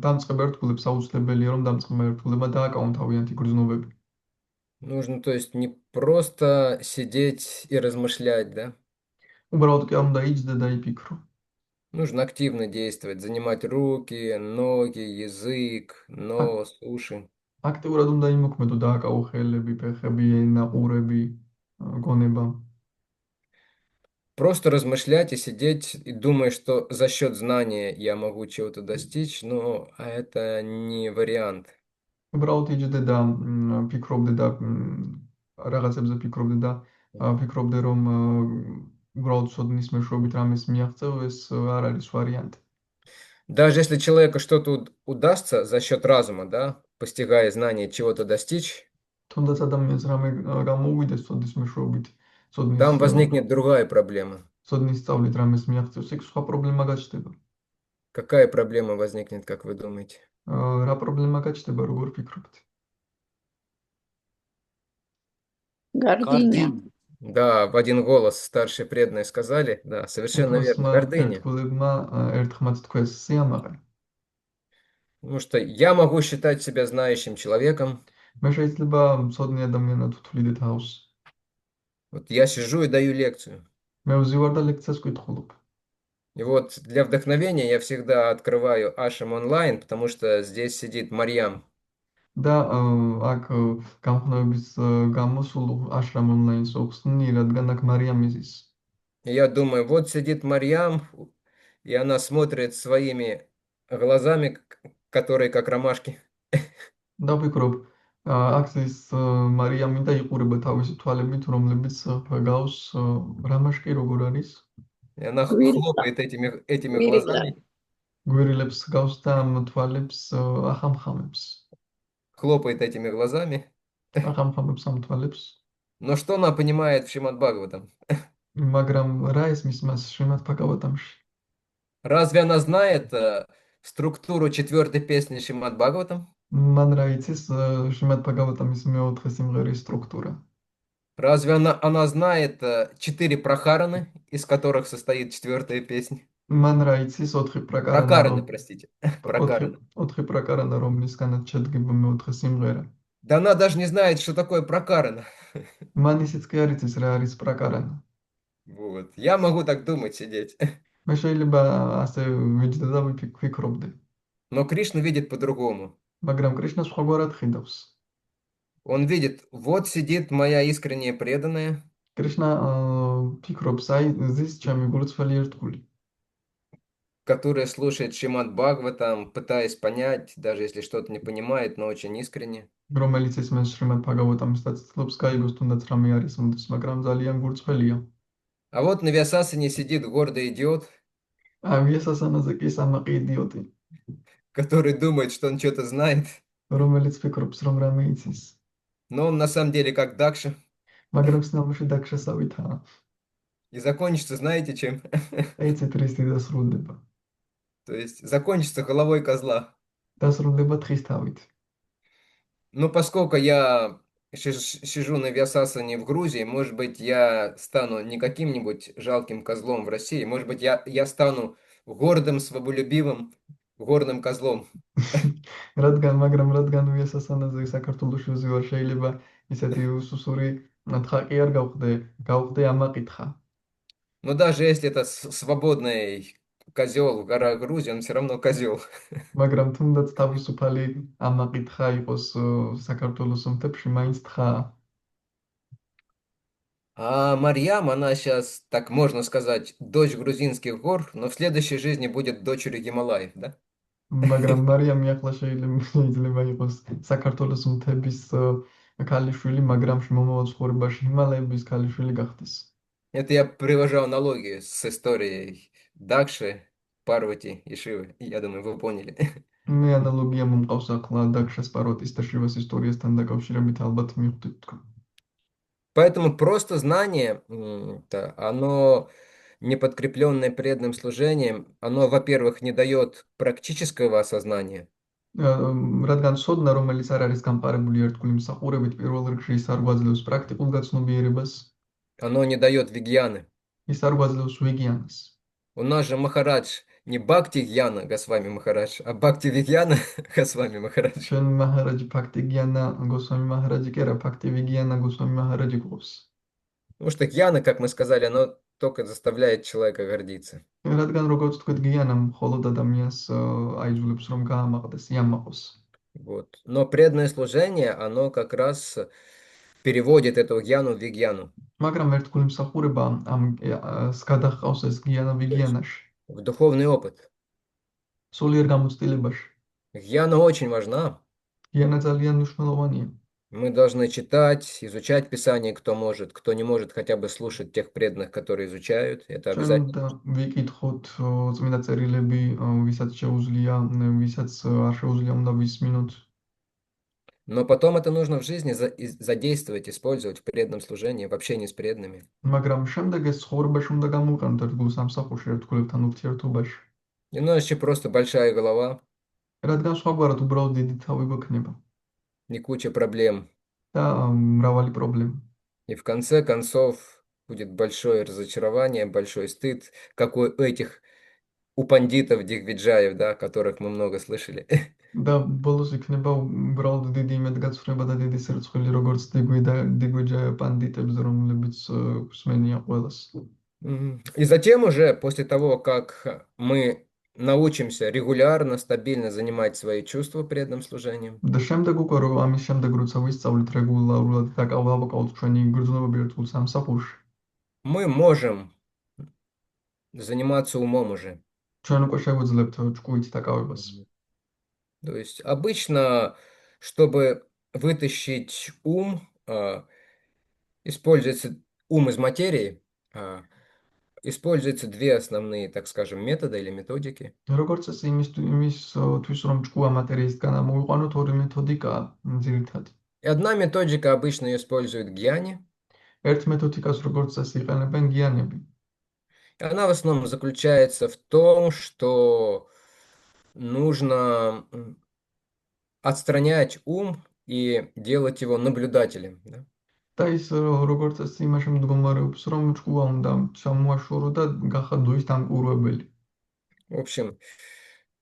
დამწყებ ერთგულებს აუცილებელია, რომ დამწყებ ერთგულებმა დააკავონ თავიანთი გრძნობები. Нужно, то есть, не просто сидеть и размышлять, да? უბრალოდ კი არ უნდა იჯდე და იფიქრო. Нужно активно действовать, занимать руки, ноги, язык, нос, уши. აქტიურად უნდა იმოქმედო, დააკავო ხელები, ფეხები, ენა, ყურები, გონება. Просто размышлять и сидеть и думать, что за счет знания я могу чего-то достичь, но это не вариант. უბრალოდ იჯდე და ფიქრობდე და რაღაცებზე ფიქრობდე და ფიქრობდე, რომ უბრალოდ სოდნის მეშვეობით რამეს მიაღწევ, ეს არ არის ვარიანტი. Даже если человеку что-то удастся за счет разума, да, постигая знание, чего-то достичь, თუნდაც ადამიანს რამე გამოუვიდეს სოდნის მეშვეობით, там возникнет другая проблема. სოდნის სწავლით რამეს მიაღწევს, იქ სხვა პრობლემა გაჩნდება. Какая проблема возникнет, как вы думаете? რა პრობლემა გაჩნდება, როგორ ფიქრობთ? Гордыня. Да, в один голос старшие преданные сказали. Да, совершенно верно. ოქროსმა Гордыня. ერთგულებმა ერთხმაც თქვეს სიამაყე. Потому что я могу считать себя знающим человеком. მე შეიძლება მცოდნე ადამიანად ვთვლიდე თავს. Вот я сижу и даю лекцию. მე ვზივარ და ლექციას ვკითხულობ. И вот для вдохновения я всегда открываю Ашам онлайн, потому что здесь сидит Марьям. და აქ გამხნევების გამო სულ აშრამ ონლაინს ვხსნი, რადგან აქ მარიამი ზის. И я думаю, вот сидит Марьям, и она смотрит своими глазами, которые как ромашки. და ვფიქრობ, აქ ზის მარიამი და იყურება თავისი თვალებით, რომლებიც გავს რამაშკი როგორ არის. И она Гвирила. хлопает этими Гвирила. глазами, გვირილებს გავს და ამ თვალებს ახამხამებს. хлопает этими глазами. ახამხამებს ამ თვალებს. Но что она понимает в Шримад Бхагаватам? მაგრამ რა ისმის მას შრიმად භაგავატამში? Разве она знает структуру четвертой песни Шримад Бхагаватам? მან რა იცის შრიმად භაგავატამის მეოთხე სიმღერის структура? Разве она знает 4 прахараны, из которых состоит четвертая песня? მან რა იცის 4 პრაკარანა? Пракараны, простите. Пракараны. 4 პრაკარანა, რომლისგანაც შედგება მეოთხე სიმღერა. Да она даже не знает, что такое пракарана. მან ისიც კი არ იცის რა არის პრაკარანა. Вот. Я могу так думать, сидеть. მე შეიძლება ასე ვიჯდა და ვფიქრობდი. Но Кришна видит по-другому. მაგრამ კრიშნა სხვაგვარად ხედავს. Он видит, вот сидит моя искренняя преданная, კრიშნა ფიქრობს, აი ზის ჩემი გულწრფელი ერთგული, которая слушает Шримад Бхагаватам, пытаясь понять, даже если что-то не понимает, но очень искренне. რომელიც ისმენს შრიმად භაგავატამს და ცდილობს გაიგოს თუნდაც რამე არის უნდეს, მაგრამ ძალიან გულწრფელია. А вот на Вьясасане сидит гордый идиот, ვიასასანაზე კი სამაყი იდიოტი, который думает, что он что-то знает, რომელიც ფიქრობს, რომ რამე იცის, но он на самом деле как Дакша. მაგრამ სნამში დაგშესავითაა. И закончится, знаете, чем? ეცეთ რის დასრულდება. То есть закончится головой козла. დასრულდება თხის თავით. Ну, поскольку я сижу на Вьясасане в Грузии, может быть, я стану не каким-нибудь жалким козлом в России, может быть, я стану гордым, своболюбивым, гордым козлом. მაგრამ ვიასასანაზე საქართველოში ვზივარ, შეიძლება ისეთი უსუსური თხაკი არ გავხდე ამაყითხა. Но даже если это свободный козел в горах Грузии, он все равно козел. მაგრამ თუნდაც თავისუფალი ამაყითხა იყოს საქართველოს მთებში, მაინც თხაა. А Марьям, она сейчас, так можно сказать, дочь грузинских гор, но в следующей жизни будет дочерью Гималаев, да? მაგრამ მარიამი ახლა შეიძლება იყოს საქართველოს მთების ქალიშვილი, მაგრამ მომავალ ცხოვრებაში ჰიმალაების ქალიშვილი გახდეს. Это я привожу аналогию с историей Дакши, Парвати и Шивы. Я думаю, вы поняли. მე ანალოგია მომყავს ახლა დაქშას პარვატის და შივას ისტორიასთან დაკავშირებით, ალბათ მიხვდით თქვენ. Поэтому просто знание, оно не подкрепленное преданным служением, оно, во-первых, не дает практического осознания, რადგან სოდნა, რომელიც არ არის გამყარებული ერთგული მსახურებით, პირველ რიგში ის არ გვაძლევს პრაქტიკულ გაცნობიერებას, оно не дает вигьяны. ის არ გვაძლევს ვიგიანას. У нас же Махарадж не Бхакти Гьяна Госвами Махарадж, а Бхакти Вигьяна Госвами Махарадж. ჩვენ მაჰარაჯი ფაქტი გიანა გოსვამი მაჰარაჯი კი არა, ფაქტი ვიგიანა გოსვამი მაჰარაჯი გვყავს. Потому что Гьяна, как мы сказали, оно только заставляет человека гордиться. რადგან როგორც თქვით, გიანა მხოლოდ ადამიანს აიძულებს რომ გაამაყდეს, იამაყოს. Вот. Но преданное служение, оно как раз переводит эту Гьяну в Вигьяну, მაგრამ ერთგული მსახურება ამ გადაჰყავს ეს გიანა ვიგიანაში, в духовный опыт. სულიერ გამოცდილებაში. Гьяна очень важна. გიანა ძალიან მნიშვნელოვანია. Мы должны читать, изучать Писание, кто может, кто не может, хотя бы слушать тех преданных, которые изучают. Это ჩვენ обязательно. უნდა ვიკითხოთ წმინდა წერილები, ვისაც შეუძლია, ვისაც არ შეუძლია, უნდა ვისმინოთ. Но потом это нужно в жизни задействовать, использовать в преданном служении, в общении с преданными. მაგრამ შემდეგ ეს ცხოვრებაში უნდა გამოვყენოთ ერთგულ სამსახურში, ერთგულებთან ურთიერთობაში. Иначе просто большая голова რადგან სხვაგვარად უბრალოდ დიდი თავი გვექნება и куча проблем. და მრავალი პრობლემა. И в конце концов будет большое разочарование, большой стыд, как у этих, у пандитов Дигвиджаев, да, которых мы много слышали. და ბოლოს იქნება უბრალოდ დიდი იმედგაცრუება და დიდი სირცხვილი, როგორც დიგვიჯა პანდიტებს, რომლებიც მსმენია ყველას. И затем уже, после того, как мы научимся регулярно, стабильно занимать свои чувства преданным служением, და შემდეგ უკვე ამის შემდეგ როცა ვისწავლით რეგულარულად და გავაკავოთ ჩვენი გრძნობები ერთგულ სამსახურში, мы можем заниматься умом уже. ჩვენ უკვე შევეძლებთ ჭკუით დაკავებას. То есть обычно, чтобы вытащить ум, используется ум из материи, используются две основные, так скажем, методы или методики. როგორც წესი იმისთვის რომ ჭკუა მატერიისგან ამოვიყვანოთ, ორი მეთოდიკაა ძირითადი. И одна методика обычно ее использует гьяни. ერთ მეთოდიკას როგორც წესი იყენებენ გიანები. И она в основном заключается в том, что нужно отстранять ум и делать его наблюдателем. Да? და ის როგორც წესი იმაში მდგომარეობს, რომ ჭკუა უნდა ჩამოაშორო და გახადო ის დამკვირვებელი. В общем,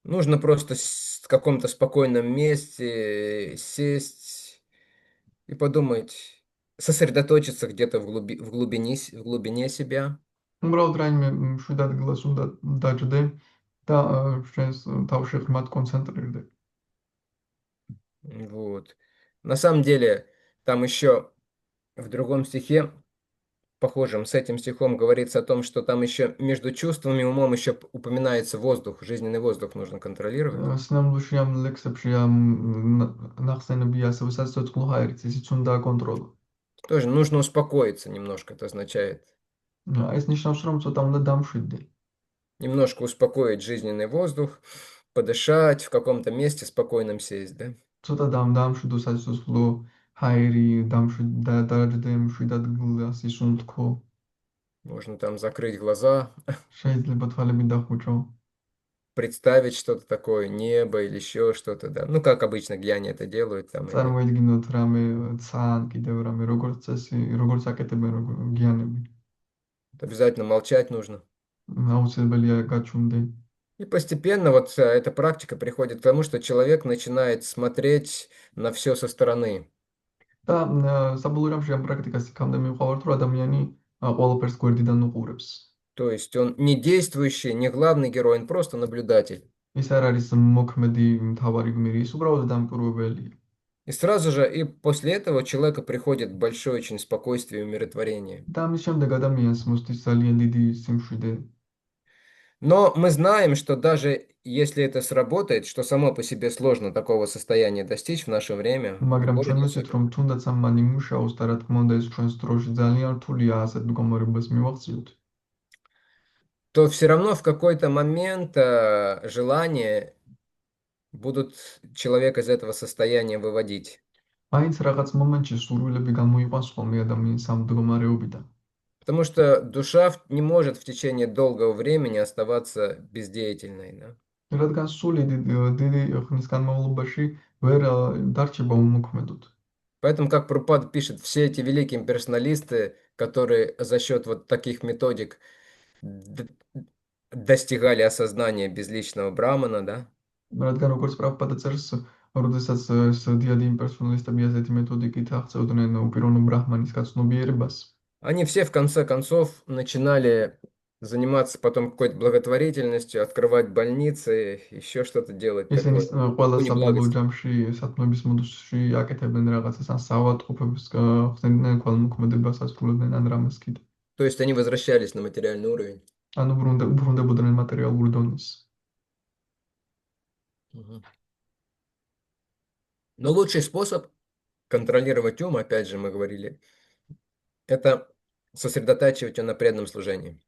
нужно просто в каком-то спокойном месте сесть и подумать, сосредоточиться где-то в глубине себя. უბრალოდ რაიმე მშვიდ ადგილას უნდა დაჯდე და შენს თავში ღრმად კონცენტრირდე. Вот. На самом деле, там еще в другом стихе, похожем с этим стихом, говорится о том, что там еще между чувствами и умом еще упоминается воздух, жизненный воздух нужно контролировать. სინამდვილეში ამ ლექსებში ნახსენებია ასევე საცოცხლო ჰაერიც, ისიც უნდა აკონტროლო. Тоже нужно успокоиться немножко, это означает. ეს ნიშნავს, რომ ცოტა უნდა დამშვიდდე. Немножко успокоить жизненный воздух, подышать в каком-то месте, спокойном сесть, да? ცოტა დამშვიდო საცოცხლო ჰაერი, დაჯდე მშვიდ ადგილას ისუნთქო. Можно там закрыть глаза, შეიძლება თვალები დახუჭო. представить что-то такое, небо или еще что-то, да. Ну, как обычно гьяни это делают. Там, წარმოიდგინოთ რამე ცან, კიდევ раме, როგორც წესი, როგორც აკეთებენ გიანები. обязательно молчать нужно. აუცილებელია გაჩვენდე. И постепенно вот эта практика приходит к тому, что человек начинает смотреть на все со стороны. და საბოლოო რამში ამ პრაქტიკას იქამდე მივყავართ, რომ ადამიანი ყველაფერს გვერდიდან უყურებს. То есть он не действующий, не главный герой, он просто наблюдатель. ის არ არის მოქმედი მთავარი გმირი, ის უბრალოდ დამკვირვებელია. И сразу же, и после этого у человека приходит большое очень спокойствие и умиротворение. და ამის შემდეგ ადამიანს მოსდის ძალიან დიდი სიმშვიდე. Но мы знаем, что даже если это сработает, что само по себе сложно такого состояния достичь в наше время, მაგრამ в ჩვენ городе ვიცით, რომ თუნდაც ამან იმუშაოს და რა თქმა უნდა ეს ჩვენს დროში ძალიან რთულია ასეთ მდგომარეობას მივახციოთ. то все равно в какой-то момент желания будут человека из этого состояния выводить. მაინც რაღაც მომენტში სურვილები გამოიყვანს ხოლმე ადამიანს ამ მდგომარეობიდან. Потому что душа не может в течение долгого времени оставаться бездеятельной. Да? რადგან სული დიდი ხნის განმავლობაში ვერ დარჩება უმოქმედოდ. Поэтому, как Прабхупада пишет, все эти великие имперсоналисты, которые за счет вот таких методик достигали осознания безличного брамана, да? რადგან როგორც პრაბჰუპადა წერს, როდესაც ეს დიადი იმპერსონალისტები ასეთი მეთოდიკით აღწევდნენ უპიროვნო ბრაჰმანის გაცნობიერებას, Они все в конце концов начинали заниматься потом какой-то благотворительностью, открывать больницы, еще что-то делать ისინი такое. ყველა Уни საბოლოო благости. ჯამში სათნოების მოდულში აკეთებდნენ რაღაცას, ან საავადმყოფებს ხსენდნენ ქველმოქმედებას ასრულებდნენ ან რამეს კიდე. То есть они возвращались на материальный уровень. ანუ უბრუნდებოდნენ მატერიალურ დონეს. Но лучший способ контролировать ум, опять же мы говорили, это сосредотачивать его на преданном служении.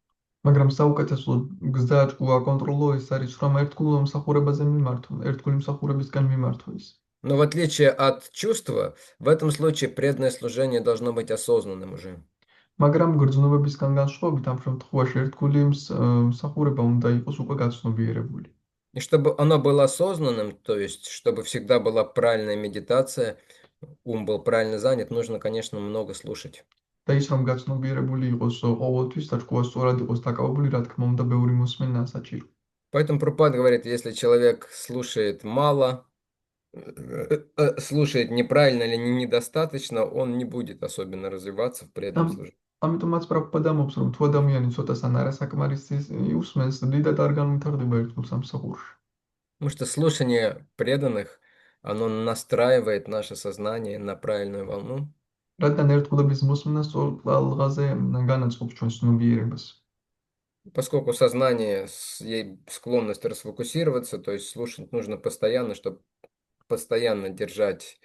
მაგრამ საუკეთესო გზა ჭკუა აკონტროლო ის არის, რომ ერთგულ მსახურებაზე მიმართო, ერთგული მსახურებისკენ მიმართო ის. Но в отличие от чувства, в этом случае преданное служение должно быть осознанным уже. მაგრამ გრძნობებისგან განსხვავებით ამ შემთხვევაში ერთგული მსახურება უნდა იყოს უკვე გაცნობიერებული. И чтобы оно было осознанным, то есть чтобы всегда была правильная медитация, ум был правильно занят, нужно, конечно, много слушать. და ის რომ გაცნობიერებული იყოს ყოველთვის და ჭკუა სწორად იყოს დაკავებული, რა თქმა უნდა, ბევრი მოსმენა საჭირო. Поэтому Прабхупада говорит, если человек слушает мало, слушает неправильно или недостаточно, он не будет особенно развиваться в преданном ამ служении. ამიტომაც პრაბჰუპადა ამბობს, რომ თუ ადამიანი ცოტას ან არასაკმარისის უსმენს, დიდად არ განვითარდება ერთგულ სამსახურში. Потому что слушание преданных, оно настраивает наше сознание на правильную волну. რადგან ერთგულების მოსმენა სწორ ყალღაზე განაწყობს ჩვენს ცნობიერებას. Поскольку сознание склонность расфокусироваться, то есть слушать нужно постоянно, чтобы постоянно держать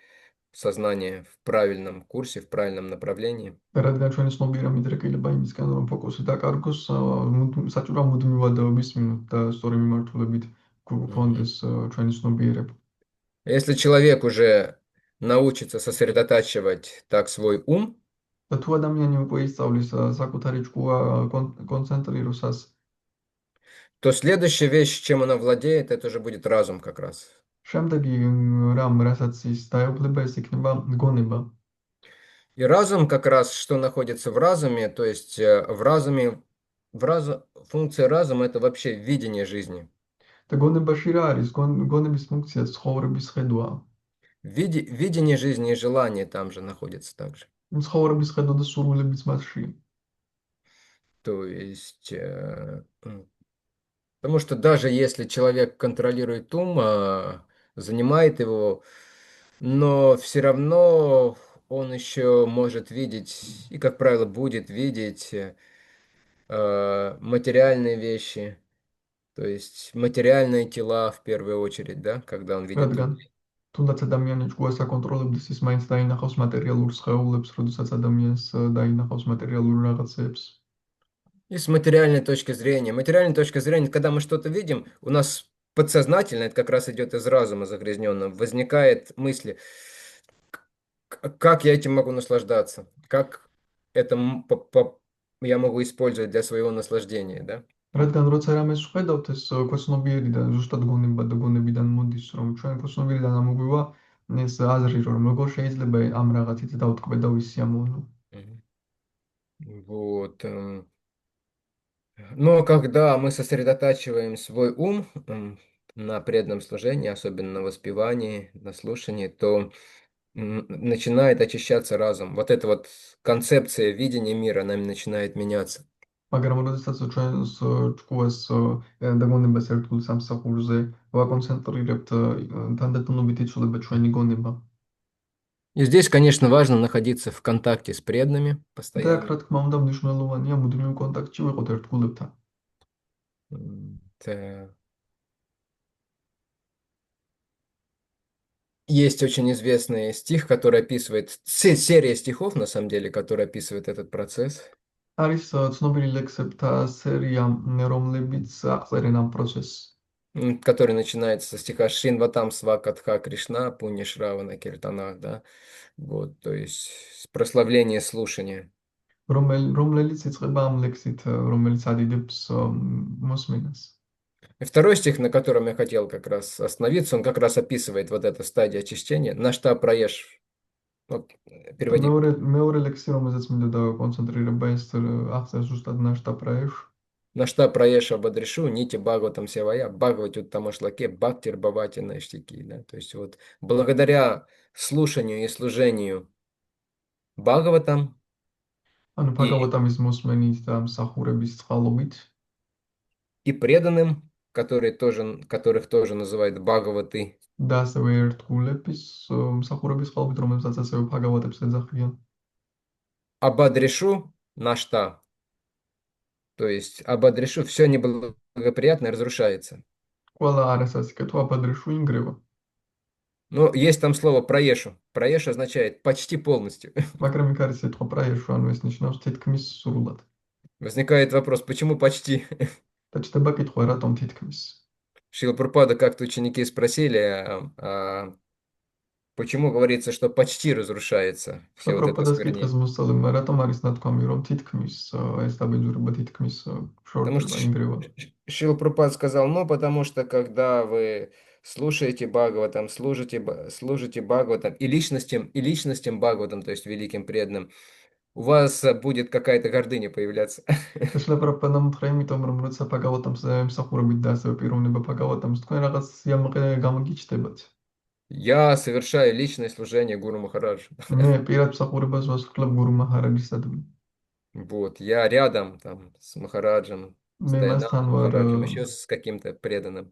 сознание в правильном курсе, в правильном направлении. რადგან ჩვენი ცნობიერება მიდრეკილება იმისგან, რომ фокуსი დაკარგოს, საჭიროა მუდმივი ვადაობის მიმართ და სწორი მიმართულებით გქონდეს ჩვენი ცნობიერება. Если человек уже научится сосредотачивать так свой ум, და თუ ადამიანი უკვე ისწავლის საკუთარი ჭკუა კონცენტრირებას, то следующая вещь, чем она владеет, это уже будет разум как раз. შემდეგი რასაც ის დაეუფლება, ეს იქნება გონება. И разум как раз, что находится в разуме, то есть в разуме, функция разума это вообще видение жизни. და გონებაში რა არის? გონების ფუნქცია ცხოვრების ხედვაა. Видение жизни и желание там же находится также. ცხოვრების ხედვა და სურვილებიც მასში. То есть, потому что даже если человек контролирует ум, занимает его, но все равно он еще может видеть, и, как правило, будет видеть материальные вещи, то есть материальные тела в первую очередь, да, когда он видит რადგან людей. თუნდაც ადამიანი ჭკუას აკონტროლებდეს, ის მაინც დაინახავს მატერიალურ სხეულებს, როდესაც ადამიანს დაინახავს მატერიალურ რაღაცებს. И с материальной точки зрения, когда мы что-то видим, у нас подсознательно, это как раз идет из разума загрязненного, возникает мысли, как я этим могу наслаждаться, как это я могу использовать для своего наслаждения, да? რადგან როცა რამეს ვხედავთ, ეს ქვეცნობიერი და ზუსტად გონება და გონებიდან მოდის, რომ ჩვენ ქვეცნობიერიდან ამოგვივა ეს აზრი, რომ როგორ შეიძლება ამ რაღაცით დავტკბე და ვისიამოვნო. Вот. Но когда мы сосредотачиваем свой ум на преданном служении, особенно на воспевании, на слушании, то начинает очищаться разум. Вот эта вот концепция видения мира, она начинает меняться. მაგრამ როდესაც ჩვენს ჭკუას და გონებას ერთგულ სამსახურზე ვაკონცენტრირებთ, თანდათანობით იცვლება ჩვენი გონება. И здесь, конечно, важно находиться в контакте с преданными და აქ, постоянно. რა თქმა უნდა, მნიშვნელოვანია მუდმივ კონტაქტში ვიყოთ ერთგულებთან. Есть очень известный стих, который описывает, серия стихов, на самом деле, который описывает этот процесс. არის ცნობილი ლექსებთა სერია, რომლებიც აღწერენ ამ პროცესს. Который начинается со стиха Шринватам Свакатха Кришна Пуни Шравана Киртанах, да, вот, то есть прославление слушания. რომელიც იწყება ამ лексით, რომელიც ადიდებს მოსმენას. И второй стих, на котором я хотел как раз остановиться, он как раз описывает вот эту стадию очищения. На что проешь? Вот, переводи. მეორე ლექსი, რომელზეც მინდა კონცენტრირება, ეს აღწერს ზუსტად ნაშტა праеш. На что проешь ободрешу, нити Бхагаватам Севая, Бхагавати Тамашлаке, Бхактир Бхавати Наштики, да, то есть вот благодаря слушанию и служению Бхагаватам ანუ ბჰაგავატამის მოსმენით და მსახურების წყალობით и преданным, которых тоже называют Бхагаваты, და ასევე ერთგულების მსახურების წყალობით, რომელსაც ასევე ბჰაგავატებს ეძახიან. ободрешу на что? То есть ободрешу, все неблагоприятное разрушается. ყველა არასასიკეთო აბადრეშუ ინგრევა. Но есть там слово проешу. Проешу означает почти полностью. მაგრამ იქ არის სიტყვა праешу, ანუ ეს ნიშნავს თითქმის სრულად. Возникает вопрос, почему почти? და ჩდება კითხვა, რატომ თითქმის? Шрила Прабхупада как-то ученики спросили, Почему говорится, что почти разрушается все вот это შლაპროპადას კითხეს осквернение? მოსწავლემ, რატომ არის ნათქვამი, რომ თითქმის ეს დაბინძურება თითქმის Потому что შორდება, ინგრევა. Шрила Прабхупада сказал, ну, потому что когда вы слушаете Бхагаватам, служите Бхагаватам и личностям Бхагаватам, то есть великим преданным, у вас будет какая-то гордыня появляться. და შლაპროპადამ უთხრა, იმიტომ რომ როცა ბაგავატამს ემსახურებით და ასევე პიროვნება ბაგავატამს, თქვენ რაღაც სიამაყე გამოგიჩნდებათ. Я совершаю личное служение Гуру Махараджу. მე პირად მსახურებას ვასრულებ გურუ მაჰარაჯისადმი. Вот, я рядом там с Махараджем, с მე Дайанандом მასთან ვარ Махараджем, еще с каким-то преданным.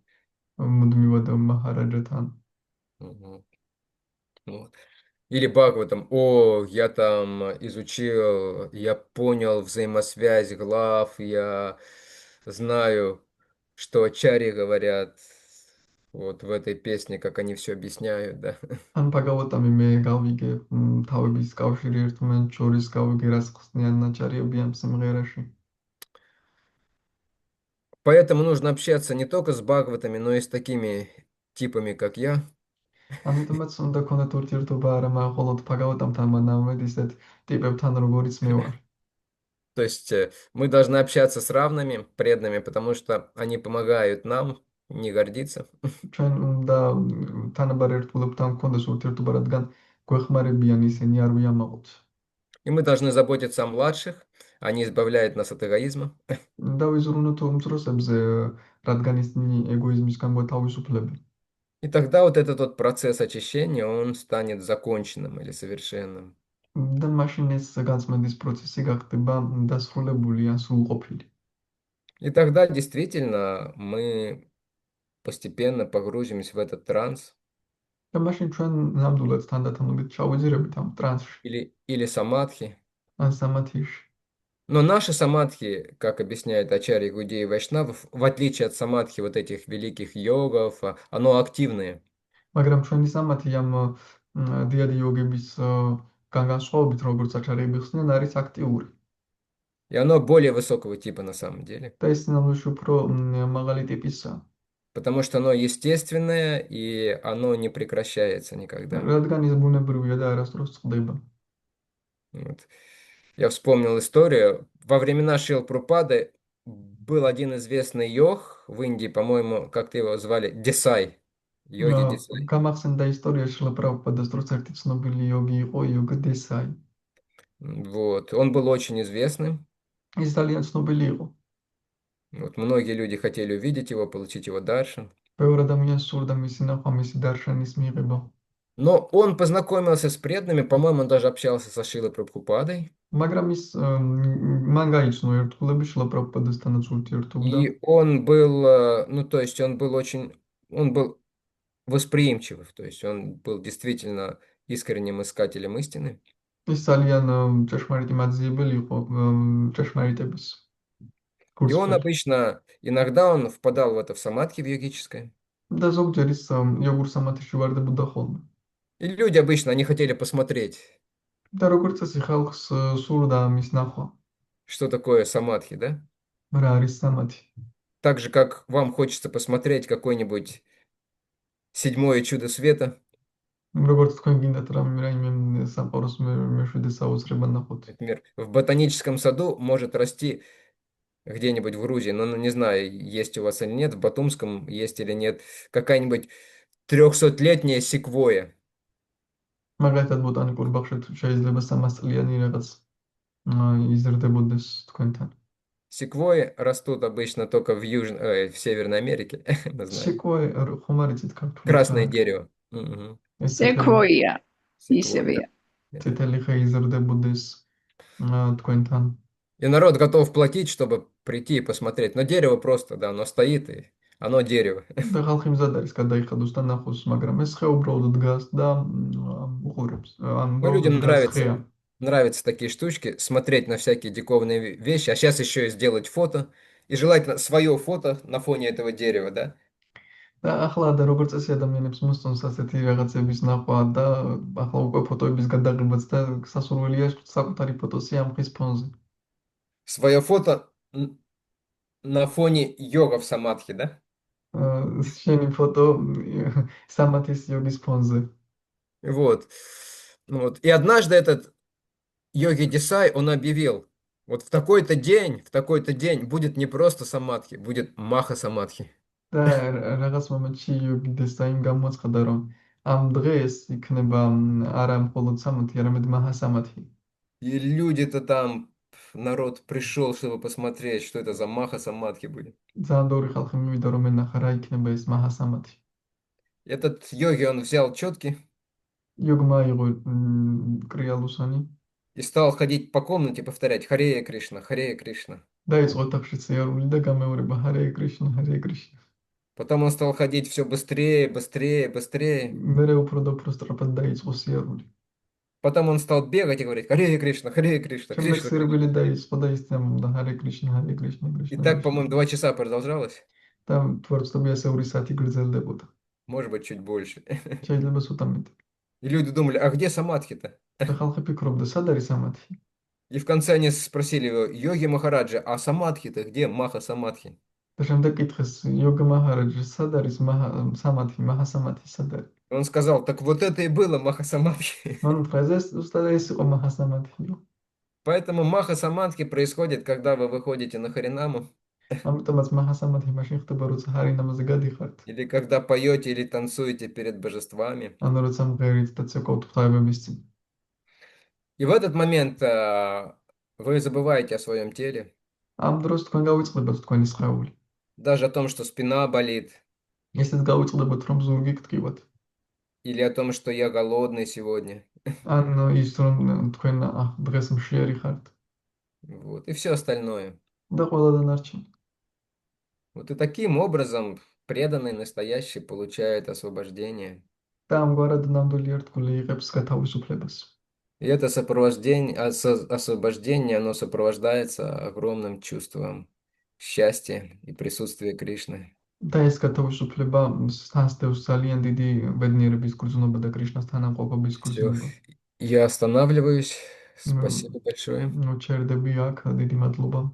მუდმივად მაჰარაჯათან. Мгм. Вот. Или Бхагаватам, о, я там изучил, я понял взаимосвязь глав, я знаю, что ачарьи говорят вот в этой песне, как они все объясняют, да. ან ბაგავატამი მე გავიგე თავების კავშირი ერთმანეთს შორის გავიგე რას ხსნიან ნაჭარიები ამ სიმღერაში. Поэтому нужно общаться не только с Бхагаватами, но и с такими типами, как я. ამიტომაც უნდა გქონდეთ ურთიერთობა არა მხოლოდ ბაგავატამთან, არამედ ისეთ ტიპებთან, როგორიც მე ვარ. То есть мы должны общаться с равными, преданными, потому что они помогают нам не гордиться. ჩვენ უნდა თანაბარ ერთგულებთან გქონდეს ურთიერთობა, რადგან გვეხმარებიან ისინი არ ვიამაყოთ. И мы должны заботиться о младших, они избавляют нас от эгоизма. და ვიზრუნოთ უმცროსებზე, რადგან ისინი ეგოიზმისგან გვეთავისუფლებენ. И тогда вот этот вот процесс очищения, он станет законченным или совершенным. და მაშინ ეს განსმენდის პროცესი გახდება დასრულებული ან სრულყოფილი. И тогда действительно мы постепенно погрузимся в этот транс და мაშინ ჩვენ ნამდვილად თანდათანობით ჩავიძირებით ამ ტრანსში, или самадхи. ან სამათიაში. Но наши самадхи, как объясняет Ачарья Гудея Вайшнавов, в отличие от самадхи вот этих великих йогов, оно активное. მაგრამ ჩვენი სამათი ამ დიადი იოგების განსხვავებით, როგორც აჩარები ხსნიან, არის აქტიური. И оно более высокого типа на самом деле. და ეს ნამდვილად უფრო მაღალი ტიპისაა. Потому что оно естественное, и оно не прекращается никогда. რადგან ის ბუნებრივია და არასდროს წყდება. Вот. Я вспомнил историю. Во времена Шрилы Прабхупады был один известный йог в Индии, по-моему, как-то его звали, Десай. Йоги Десай. გამახსენდა ისტორია შრილა პრაბჰუპადას დროს ერთი ცნობილი იოგი იყო იოგა დესაი. Вот. Он был очень известным. ის ძალიან ცნობილი იყო. Вот. Многие люди хотели увидеть его, получить его даршан. ბევრ ადამიანს სურდა მისი ნახვა, მისი დარშანის მიღება. Но он познакомился с преданными, по-моему, он даже общался со Шрилой Прабхупадой. მაგრამ ის მან გაიცნო ერთგულები შრილა პრაბჰუპადასთანაც ურთიერთობდა. И он был, ну, то есть он был восприимчивый, то есть он был действительно искренним искателем истины. ის ძალიან ჭეშმარიტი მაძიებელი იყო ჭეშმარიტების И он კურსზე. обычно, иногда он впадал в это в самадхи в йогическое. და ზოგჯერ ის იოგურ სამათში ვარდებოდა ხოლმე. И люди обычно, они хотели посмотреть, და როგორც წესი ხალხს სურდა ამის ნახვა, что такое самадхи, да? რა არის სამათი. Так же, как вам хочется посмотреть какое-нибудь седьмое чудо света. როგორც თქვენ გინდათ რაიმე სამყაროს მეშვიდე საოცრება ნახოთ. Например, в ботаническом саду может расти где-нибудь в Грузии, ну, не знаю, есть у вас или нет, в Батумском есть или нет, какая-нибудь 300-летняя секвоя. მაგალითად ბოტანიკურ ბაღში შეიძლება 300 წლიანი რაღაც იზრდებოდეს თქვენთან. Секвои растут обычно только в Северной Америке, мы знаем. სიკვე ხომ არ იცით ქართულად? Красное дерево. Мгм. ეს Sequoia. Секвоя. ისევია. წითელი ხე იზრდებოდეს თქვენთან. И народ готов платить, чтобы прийти и посмотреть. Но дерево просто, да, оно стоит, и оно дерево. და ხალხი მზად არის გადაიხადოს და ნახოს, მაგრამ ეს ხე უბრალოდ დგას და უყურებს. ან Ну, людям უბრალოდ დგას ხეა. нравятся такие штучки, смотреть на всякие диковинные вещи, а сейчас еще и сделать фото. И желательно свое фото на фоне этого дерева, да? და ახლა და როგორც წესი ადამიანებს მოსწონს ასეთი რაღაცების ნახვა და ახლა უკვე ფოტოების გადაღებაც და სასურველია საკუთარი ფოტოსი ამ ხის ფონზე. Свое фото на фоне йогов самадхи, да? შენი ფოტო სამათის იოგის ფონზე. Вот. Вот. И однажды этот йоги Десай, он объявил, вот в такой-то день будет не просто самадхи, будет маха самадхи. და რაღაც მომენტში იოგი დესაიმ გამოაცხადა, რომ ამ დღეს იქნება არა მხოლოდ სამათი, არამედ მაჰასამათი. И люди-то там, народ пришел, чтобы посмотреть, что это за маха самадхи будет. ძალიან ბევრი ხალხი მივიდა, რომ ენახა რა იქნება ეს მაჰასამათი. Этот йоги, он взял четки იოგმა აიღო კრიალუსანი и стал ходить по комнате, повторять Харея Кришна, Харея Кришна. დაიწყო ოთახში წერილი და გამეორება ჰარე კრიშნა, ჰარე კრიშნა. Потом он стал ходить все быстрее, быстрее, быстрее. მერე უფრო და უფრო სწრაფად დაიწყო სიარული. Потом он стал бегать и говорить Харея Кришна, Харея Кришна, შემდეგ Кришна, სირბილი Кришна. დაიწყო და ის წამოდა ჰარე კრიშნა, ჰარე კრიშნა, И კრიშნა так, კრიშნა. по-моему, 2 часа продолжалось. და თუ არ ვცდები ასე 2 საათი გრძელდებოდა. Может быть, чуть больше. შეიძლება სულ მეტი. И люди думали, а где самадхи-то? და ხალხი ფიქრობდა, სად არის სამათი? И в конце они спросили его, йоги Махараджа, а самадхи-то где? Маха самадхи. და შემდეგ კითხეს იოგა მაჰარაჯა, სად არის სამათი, მაჰასამათი სად არის? Он сказал, так вот это и было Маха самадхи. მან ფრაზა ზუსტად ეს იყო მაჰასამათი. Поэтому Маха самадхи происходит, когда вы выходите на Харинаму, ამიტომაც მაჰასამათი მაშინ ხდება, როცა ჰარინამაზე გადიხართ. или когда поете или танцуете перед божествами. ანუ როცა მღერით და ცეკავთ ღვთაებების წინ. И в этот момент вы забываете о своем теле, ამ დროს თქვენ გავიწყდებათ თქვენი სხეული. даже о том, что спина болит, ესეც გავიწყდებათ, რომ ზურგი გტკივათ. или о том, что я голодный сегодня. ან ის რომ თქვენ დღეს მშიერი ხართ Вот, и все остальное. და ყველა დანარჩენი. Вот и таким образом преданный настоящий получает освобождение. და ამგვარად ნამდვილი ერთგული იღებს გათავისუფლებას. И это освобождение, оно сопровождается огромным чувством счастья и присутствия Кришны. და ეს გათავისუფლება სტანსდევს ძალიან დიდი ბედნიერების გრძნობა და კრიშნას თანამყოფობის Все, გრძნობა. я останавливаюсь. Спасибо большое. ну ჩერდები აქ, დიდი მადლობა.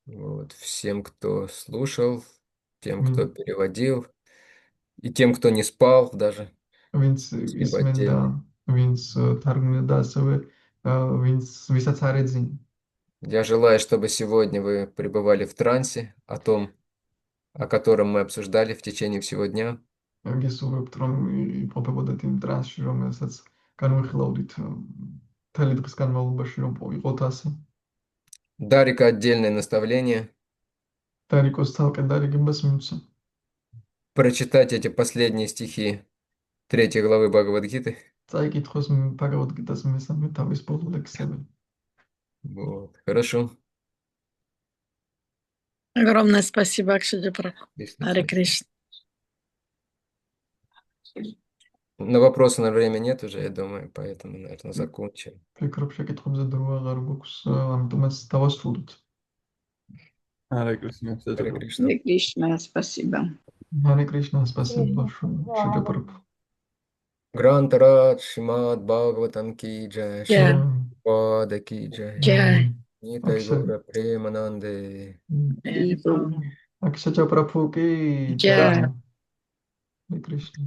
Вот, всем, кто слушал, тем, кто переводил, и тем, кто не спал даже. ვინც Спасибо ისმენდა, отдельно. ვინც თარგმნიდა და ასევე ვისაც არ ეძინა. Я желаю, чтобы сегодня вы пребывали в трансе о том, о котором мы обсуждали в течение всего дня. გესურვებთ, რომ იმყოფებოდეთ იმ ტრანსში, რომელსაც განვიხილავდით მთელი დღის განმავლობაში, რომ იყოთ ასე. Дарика отдельное наставление. დარიკოს თალკე დარიგებას მივცემ. Прочитать эти последние стихи 3 главы Бхагавад-гиты. წაიკითხოს ბაგავად-გიტას მესამე თავის ბოლო ლექსები. Вот, хорошо. Огромное спасибо, Акшаджи Прабху. Кришна, Харе спасибо. Кришна. На вопросы на время нет уже, я думаю, поэтому, наверное, закончим. ფიქრობ, შეკითხვებზე დრო აღარ გვაქვს, ამიტომაც დავასრულოთ. Hare Krishna. Харе Кришна. Hare Krishna, спасибо. Hare Krishna, спасибо большое. Шри Прабху. Грантарат, Шримад, Бхагаватам ки джай, Джай. Пада ки джай, Джай. Нитай Акшай. Гора Премананде. Haribol. Акшаджа Прабху ки Джай. Hare Krishna.